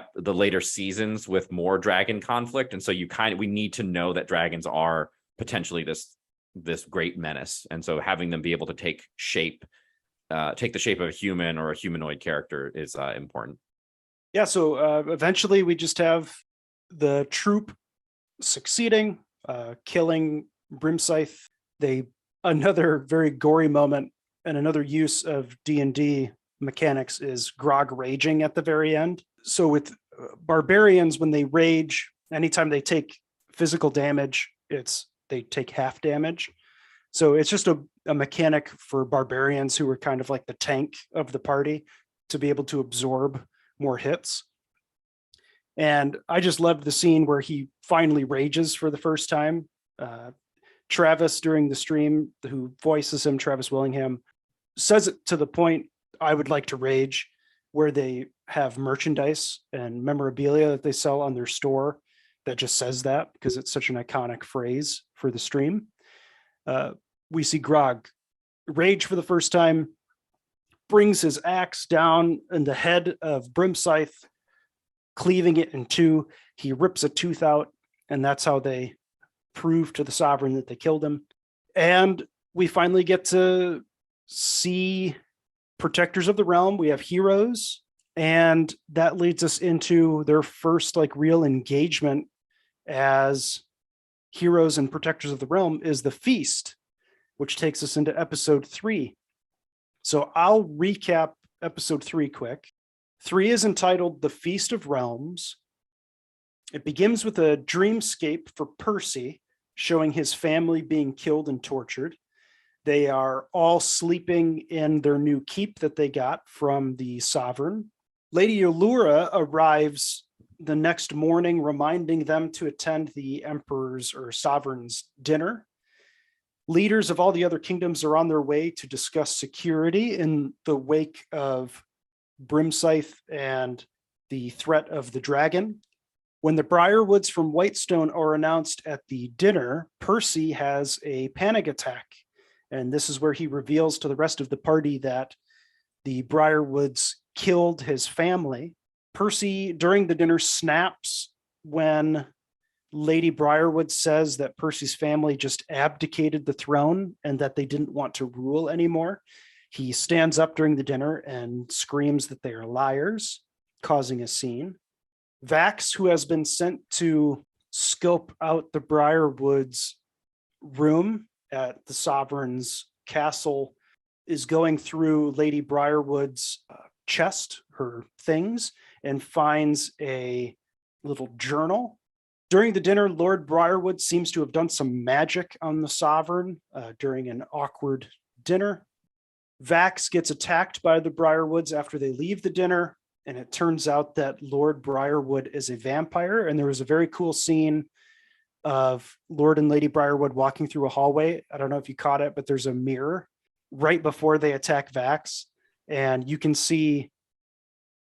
seasons with more dragon conflict, and so we need to know that dragons are potentially this great menace, and so having them be able to take the shape of a human or a humanoid character is important. Yeah, so eventually we just have the troop succeeding, killing Brimscythe. Another very gory moment and another use of D&D mechanics is Grog raging at the very end. So with barbarians, when they rage, anytime they take physical damage, they take half damage. So it's just a mechanic for barbarians who are kind of like the tank of the party to be able to absorb more hits. And I just loved the scene where he finally rages for the first time. Travis, during the stream, who voices him, Travis Willingham, says it to the point, I would like to rage, where they have merchandise and memorabilia that they sell on their store that just says that, because it's such an iconic phrase for the stream. We see Grog rage for the first time, brings his axe down in the head of Brimscythe, cleaving it in two. He rips a tooth out, and that's how they prove to the Sovereign that they killed him. And we finally get to see Protectors of the Realm. We have heroes, and that leads us into their first real engagement as heroes and Protectors of the Realm is the feast, which takes us into episode 3. So I'll recap episode 3 quick. 3 is entitled The Feast of Realms. It begins with a dreamscape for Percy, showing his family being killed and tortured. They are all sleeping in their new keep that they got from the Sovereign. Lady Allura arrives the next morning, reminding them to attend the Emperor's or Sovereign's dinner. Leaders of all the other kingdoms are on their way to discuss security in the wake of Brimscythe and the threat of the dragon. When the Briarwoods from Whitestone are announced at the dinner, Percy has a panic attack. And this is where he reveals to the rest of the party that the Briarwoods killed his family. Percy, during the dinner, snaps when Lady Briarwood says that Percy's family just abdicated the throne and that they didn't want to rule anymore. He stands up during the dinner and screams that they are liars, causing a scene. Vax, who has been sent to scope out the Briarwoods room at the Sovereign's castle, is going through Lady Briarwood's chest, her things, and finds a little journal During the dinner, Lord Briarwood seems to have done some magic on the Sovereign during an awkward dinner. Vax gets attacked by the Briarwoods after they leave the dinner, and it turns out that Lord Briarwood is a vampire. And there was a very cool scene of Lord and Lady Briarwood walking through a hallway. I don't know if you caught it, but there's a mirror right before they attack Vax, and you can see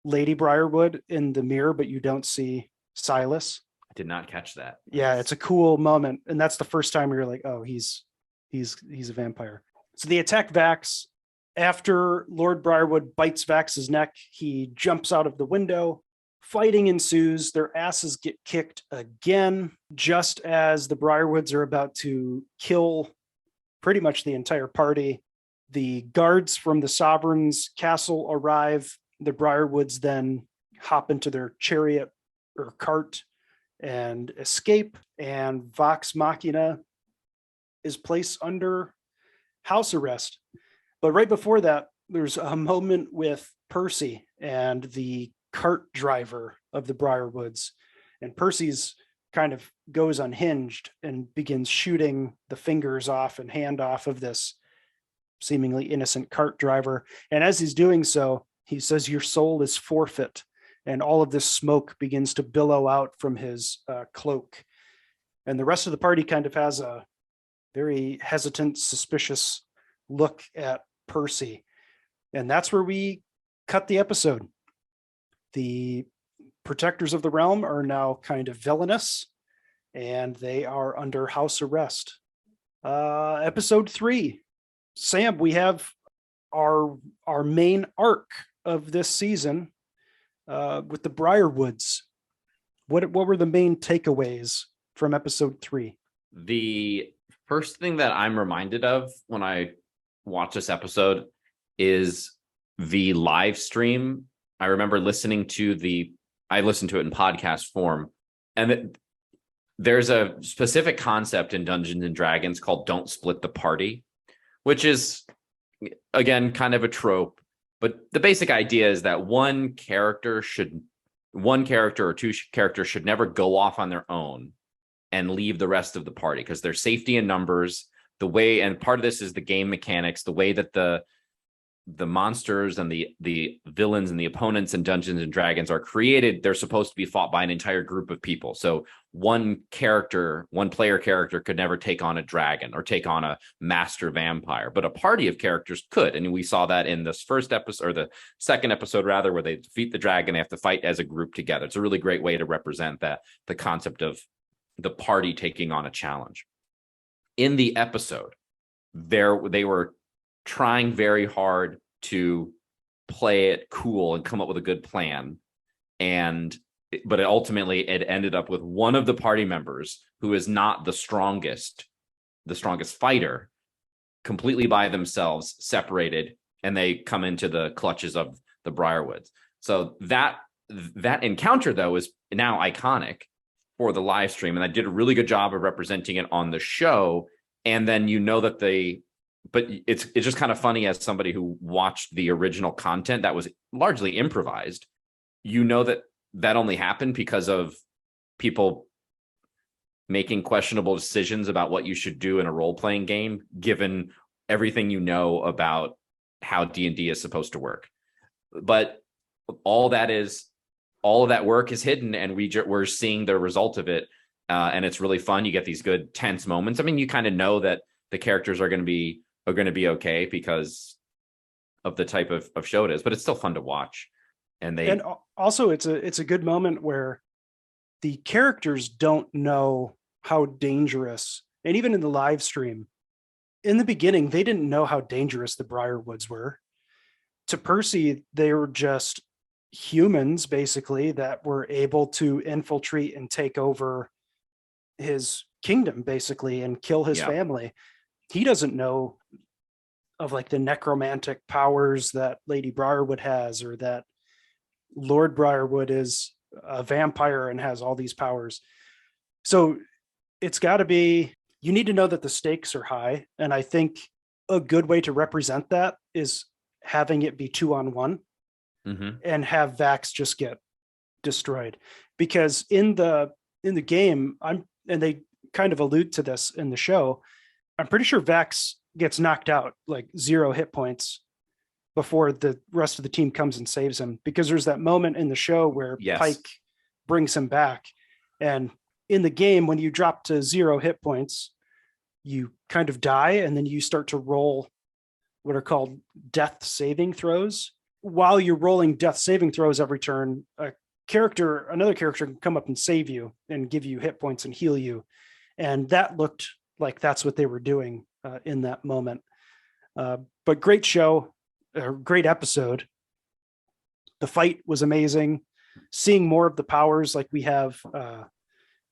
Lady Briarwood in the mirror, but you don't see Silas. I did not catch that. Yeah, it's a cool moment, and that's the first time you're like, oh, he's a vampire. So they attack Vax. After Lord Briarwood bites Vax's neck, he jumps out of the window. Fighting ensues. Their asses get kicked again, just as the Briarwoods are about to kill pretty much the entire party. The guards from the Sovereign's castle arrive. The Briarwoods then hop into their chariot or cart and escape, and Vox Machina is placed under house arrest. But right before that, there's a moment with Percy and the cart driver of the Briarwoods, and Percy's kind of goes unhinged and begins shooting the fingers off and hand off of this seemingly innocent cart driver. And as he's doing so, he says, "Your soul is forfeit." And all of this smoke begins to billow out from his cloak. And the rest of the party kind of has a very hesitant, suspicious look at Percy. And that's where we cut the episode. The protectors of the realm are now kind of villainous, and they are under house arrest. Episode 3. Sam, we have our main arc of this season with the Briarwoods. What were the main takeaways from episode 3? The first thing that I'm reminded of when I watch this episode is the live stream. I remember listening to I listened to it in podcast form, and there's a specific concept in Dungeons and Dragons called "Don't Split the Party," which is, again, kind of a trope. But the basic idea is that one character or two characters should never go off on their own and leave the rest of the party, because there's safety in numbers. And part of this is the game mechanics, the way that the monsters and the villains and the opponents in Dungeons and Dragons are created. They're supposed to be fought by an entire group of people. So one player character could never take on a dragon or take on a master vampire, but a party of characters could. And we saw that in this first episode, or the second episode rather, where they defeat the dragon. They have to fight as a group together. It's a really great way to represent the concept of the party taking on a challenge. In the episode, they were trying very hard to play it cool and come up with a good plan. But ultimately it ended up with one of the party members, who is not the strongest fighter, completely by themselves, separated, and they come into the clutches of the Briarwoods. So that encounter, though, is now iconic for the live stream, and I did a really good job of representing it on the show. And then but it's just kind of funny, as somebody who watched the original content that was largely improvised, that only happened because of people making questionable decisions about what you should do in a role-playing game, given everything you know about how D&D is supposed to work. But all of that work is hidden, and we're seeing the result of it. And it's really fun. You get these good tense moments. I mean, you kind of know that the characters are going to be okay because of the type of show it is, but it's still fun to watch. And also it's a good moment where the characters don't know how dangerous, and even in the live stream, in the beginning, they didn't know how dangerous the Briarwoods were. To Percy, they were just humans, basically, that were able to infiltrate and take over his kingdom, basically, and kill his family. He doesn't know of like the necromantic powers that Lady Briarwood has, or that Lord Briarwood is a vampire and has all these powers. So it's got to be, you need to know that the stakes are high. And I think a good way to represent that is having it be 2-on-1 and have Vax just get destroyed. Because in the in the game, and they kind of allude to this in the show, I'm pretty sure Vex gets knocked out, like 0 hit points, before the rest of the team comes and saves him, because there's that moment in the show where Yes. Pike brings him back. And in the game, when you drop to 0 hit points, you kind of die, and then you start to roll what are called death saving throws. While you're rolling death saving throws every turn, another character can come up and save you and give you hit points and heal you. And that looked like that's what they were doing in that moment. But great show, great episode. The fight was amazing. Seeing more of the powers, like we have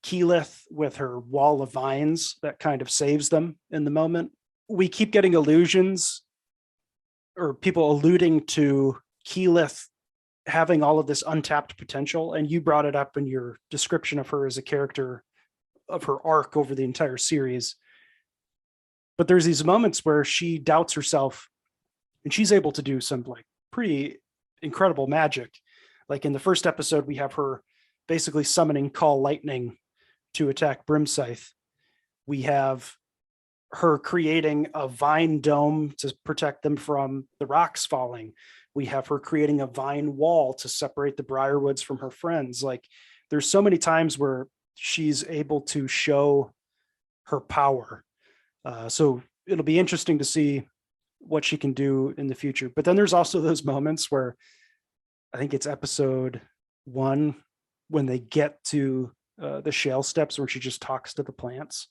Keyleth with her wall of vines that kind of saves them in the moment. We keep getting allusions or people alluding to Keyleth having all of this untapped potential. And you brought it up in your description of her as a character, of her arc over the entire series. But there's these moments where she doubts herself and she's able to do some like pretty incredible magic. Like in the first episode, we have her basically summoning Call Lightning to attack Brimscythe. We have her creating a vine dome to protect them from the rocks falling. We have her creating a vine wall to separate the Briarwoods from her friends. Like there's so many times where she's able to show her power. So it'll be interesting to see what she can do in the future. But then there's also those moments where I think it's episode 1 when they get to the shale steps where she just talks to the plants.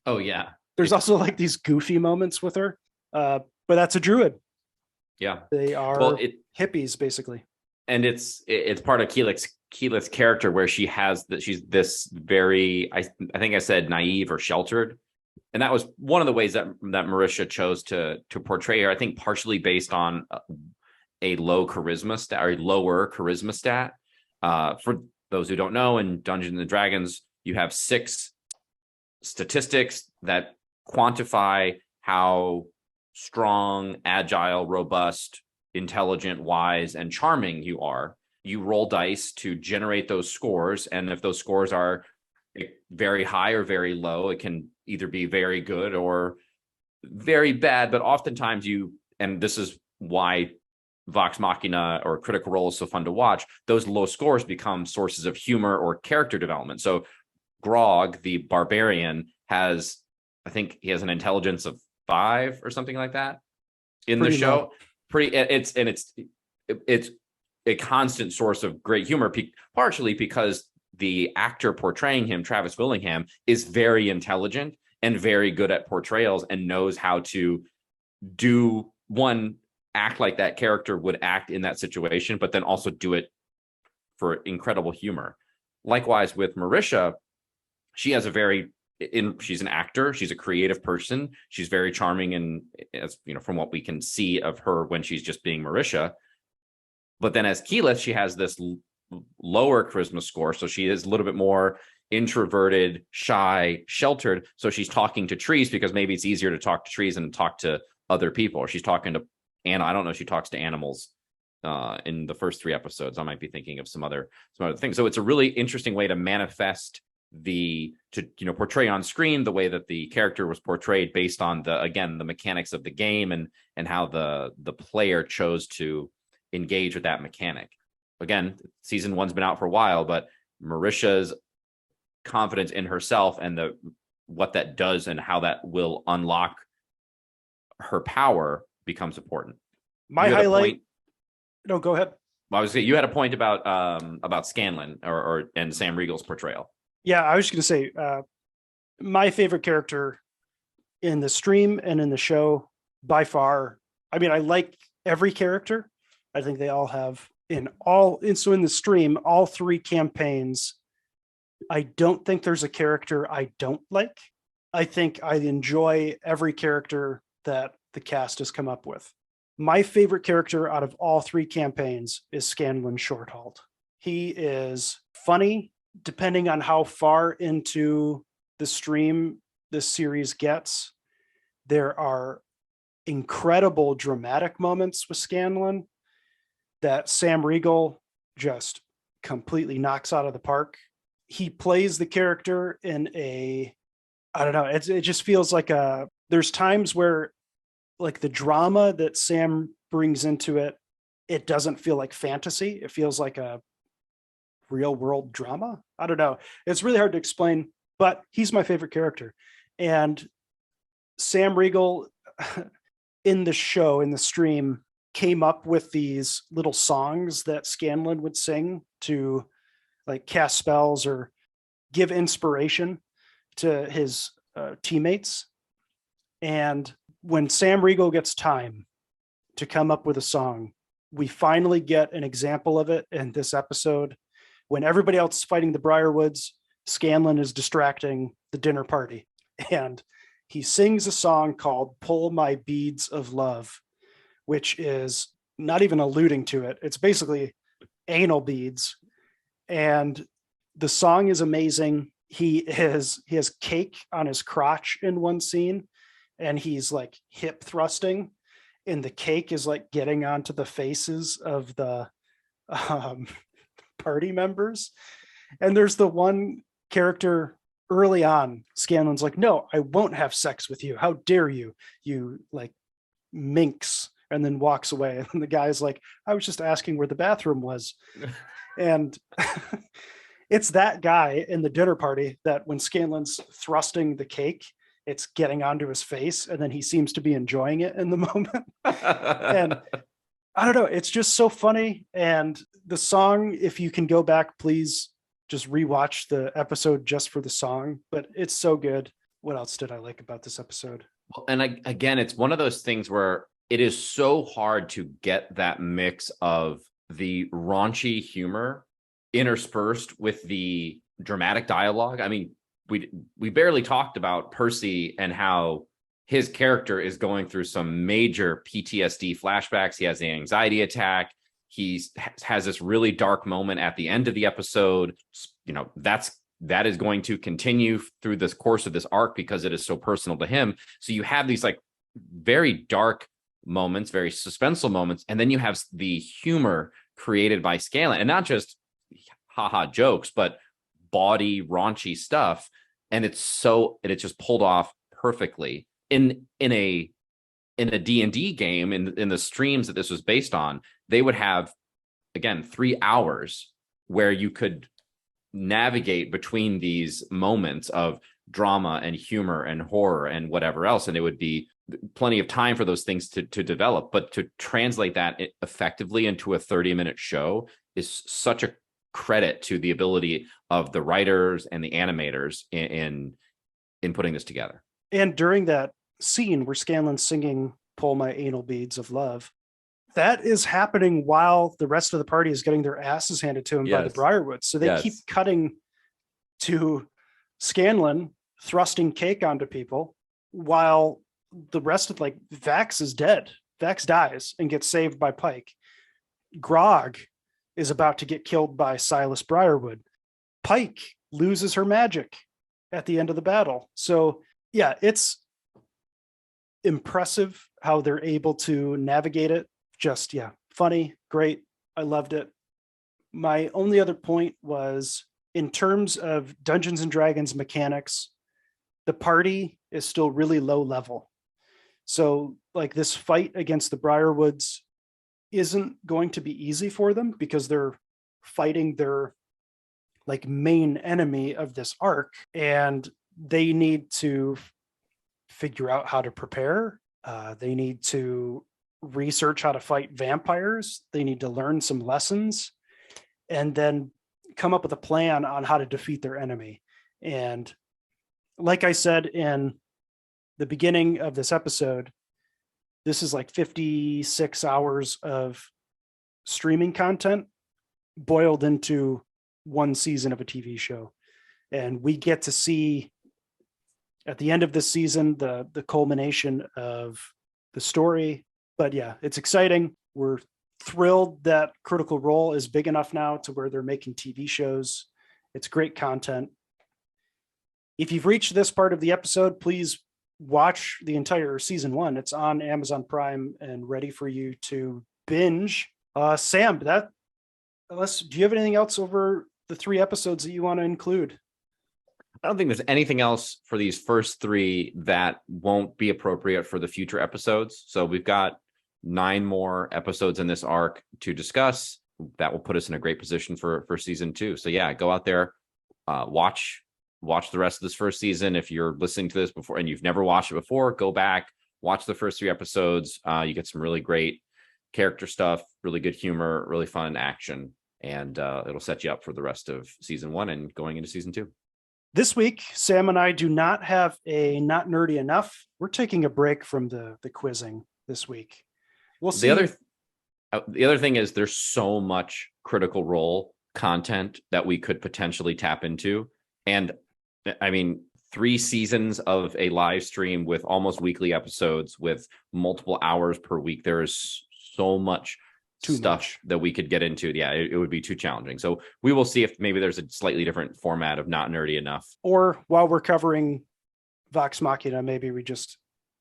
Oh yeah. There's also like these goofy moments with her. But that's a druid. Yeah. They are hippies basically. And it's part of Keyleth's character where she has that she's this very, I think I said naive or sheltered. And that was one of the ways that Marisha chose to portray her, I think partially based on a low charisma stat or a lower charisma stat. For those who don't know, in Dungeons and Dragons, you have 6 statistics that quantify how strong, agile, robust, intelligent, wise, and charming you are. You roll dice to generate those scores. And if those scores are very high or very low, it can either be very good or very bad. But oftentimes and this is why Vox Machina or Critical Role is so fun to watch, those low scores become sources of humor or character development. So Grog, the barbarian, I think he has an intelligence of 5 or something like that in the show. It's a constant source of great humor, partially because the actor portraying him, Travis Willingham, is very intelligent and very good at portrayals and knows how to act like that character would act in that situation, but then also do it for incredible humor. Likewise with Marisha, she has she's an actor, she's a creative person, she's very charming, and as you know, from what we can see of her when she's just being Marisha. But then as Keyleth, she has this lower charisma score, so she is a little bit more introverted, shy, sheltered. So she's talking to trees because maybe it's easier to talk to trees than talk to other people. Or she's talking to Anna. I don't know if she talks to animals in the first 3 episodes. I might be thinking of some other things. So it's a really interesting way to manifest portray on screen the way that the character was portrayed based on the mechanics of the game and how the player chose to engage with that mechanic. Again, season 1's been out for a while, but Marisha's confidence in herself and what that does and how that will unlock her power becomes important. My highlight. No, go ahead. Well, I was saying you had a point about Scanlan and Sam Riegel's portrayal. Yeah, I was just going to say my favorite character in the stream and in the show by far. I mean, I like every character. I think they all have in the stream, all 3 campaigns. I don't think there's a character I don't like. I think I enjoy every character that the cast has come up with. My favorite character out of all 3 campaigns is Scanlan Shorthalt. He is funny, depending on how far into the stream this series gets. There are incredible dramatic moments with Scanlan that Sam Riegel just completely knocks out of the park. he plays the character in a, I don't know, it just feels like there's times where like the drama that Sam brings into it, it doesn't feel like fantasy. It feels like a real world drama. I don't know. It's really hard to explain, but he's my favorite character. And Sam Riegel in the show, in the stream, came up with these little songs that Scanlan would sing to like cast spells or give inspiration to his teammates. And when Sam Riegel gets time to come up with a song, we finally get an example of it in this episode. When everybody else is fighting the Briarwoods, Scanlan is distracting the dinner party. And he sings a song called Pull My Beads of Love, which is not even alluding to it. It's basically anal beads. And the song is amazing. He has cake on his crotch in one scene, and he's like hip thrusting, and the cake is like getting onto the faces of the party members. And there's the one character early on, Scanlan's like, no, I won't have sex with you. How dare you, you like minx, and then walks away. And the guy's like, I was just asking where the bathroom was. And it's that guy in the dinner party that when Scanlan's thrusting the cake, it's getting onto his face, and then he seems to be enjoying it in the moment. And I don't know, it's just so funny. And the song, if you can go back, please just rewatch the episode just for the song, but it's so good. What else did I like about this episode? And again, it's one of those things where it is so hard to get that mix of the raunchy humor interspersed with the dramatic dialogue. I mean, we barely talked about Percy and how his character is going through some major PTSD flashbacks. He has the anxiety attack. He has this really dark moment at the end of the episode. You know, that is going to continue through this course of this arc because it is so personal to him. So you have these like very dark moments, very suspenseful moments, and then you have the humor created by Scanlan, and not just haha jokes, but bawdy, raunchy stuff. And it's just pulled off perfectly in a D&D game. In the streams that this was based on, they would have, again, 3 hours where you could navigate between these moments of drama and humor and horror and whatever else, and it would be plenty of time for those things to develop. But to translate that effectively into a 30-minute show is such a credit to the ability of the writers and the animators in putting this together. And during that scene where Scanlan's singing Pull My Anal Beads of Love, that is happening while the rest of the party is getting their asses handed to them by the Briarwoods. So they keep cutting to Scanlan thrusting cake onto people while the rest of like Vax is dead. Vax dies and gets saved by Pike. Grog is about to get killed by Silas Briarwood. Pike loses her magic at the end of the battle. So yeah, it's impressive how they're able to navigate it. Just, yeah, funny, great. I loved it. My only other point was, in terms of Dungeons and Dragons mechanics, the party is still really low level. So like this fight against the Briarwoods isn't going to be easy for them because they're fighting their like main enemy of this arc, and they need to figure out how to prepare. They need to research how to fight vampires. They need to learn some lessons and then come up with a plan on how to defeat their enemy. And like I said in the beginning of this episode, this is like 56 hours of streaming content boiled into one season of a TV show. And we get to see at the end of this season, the culmination of the story. But yeah, it's exciting. We're thrilled that Critical Role is big enough now to where they're making TV shows. It's great content. If you've reached this part of the episode, please watch the entire season 1. It's on Amazon Prime and ready for you to binge. Sam, do you have anything else over the 3 episodes that you want to include? I don't think there's anything else for these first 3 that won't be appropriate for the future episodes. So we've got 9 more episodes in this arc to discuss. That will put us in a great position for season 2. So yeah, go out there, watch the rest of this first season. If you're listening to this before and you've never watched it before, go back, watch the first 3 episodes. You get some really great character stuff, really good humor, really fun action, and it'll set you up for the rest of season 1 and going into season 2. This week, Sam and I do not have a Not Nerdy Enough. We're taking a break from the quizzing this week. We'll see. The other thing is there's so much Critical Role content that we could potentially tap into. And I mean, 3 seasons of a live stream with almost weekly episodes with multiple hours per week. There is so much stuff that we could get into. Yeah, it would be too challenging. So we will see if maybe there's a slightly different format of Not Nerdy Enough. Or while we're covering Vox Machina, maybe we just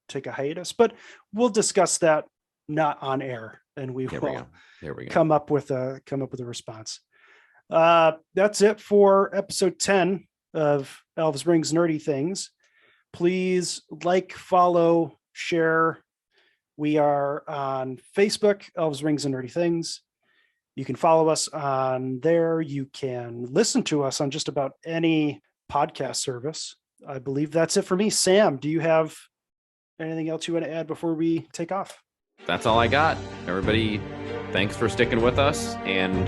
take a hiatus. But we'll discuss that not on air, and we will come up with a response. That's it for episode 10 of Elves, Rings, Nerdy Things. Please like, follow, share. We are on Facebook, Elves, Rings, and Nerdy Things. You can follow us on there. You can listen to us on just about any podcast service. I believe that's it for me. Sam, do you have anything else you want to add before we take off? That's all I got. Everybody, thanks for sticking with us, and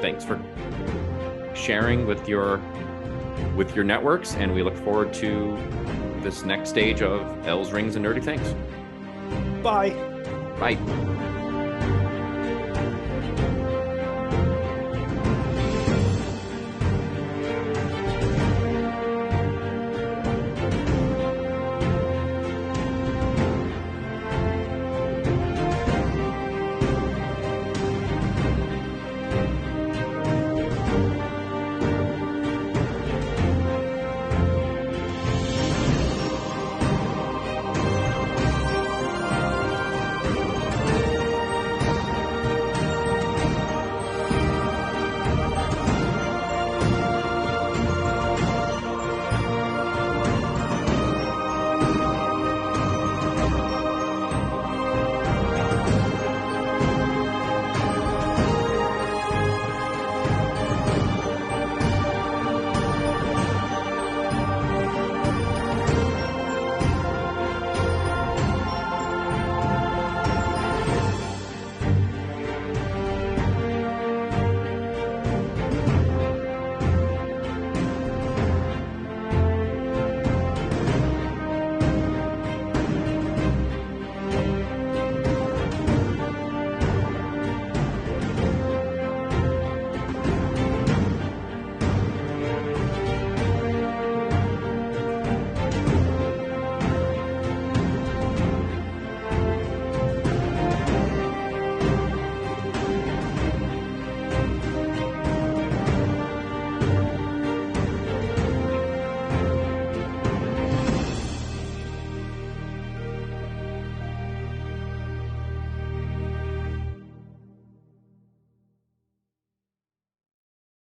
thanks for sharing with your networks, and we look forward to this next stage of Elves, Rings, and Nerdy Things. Bye. Bye.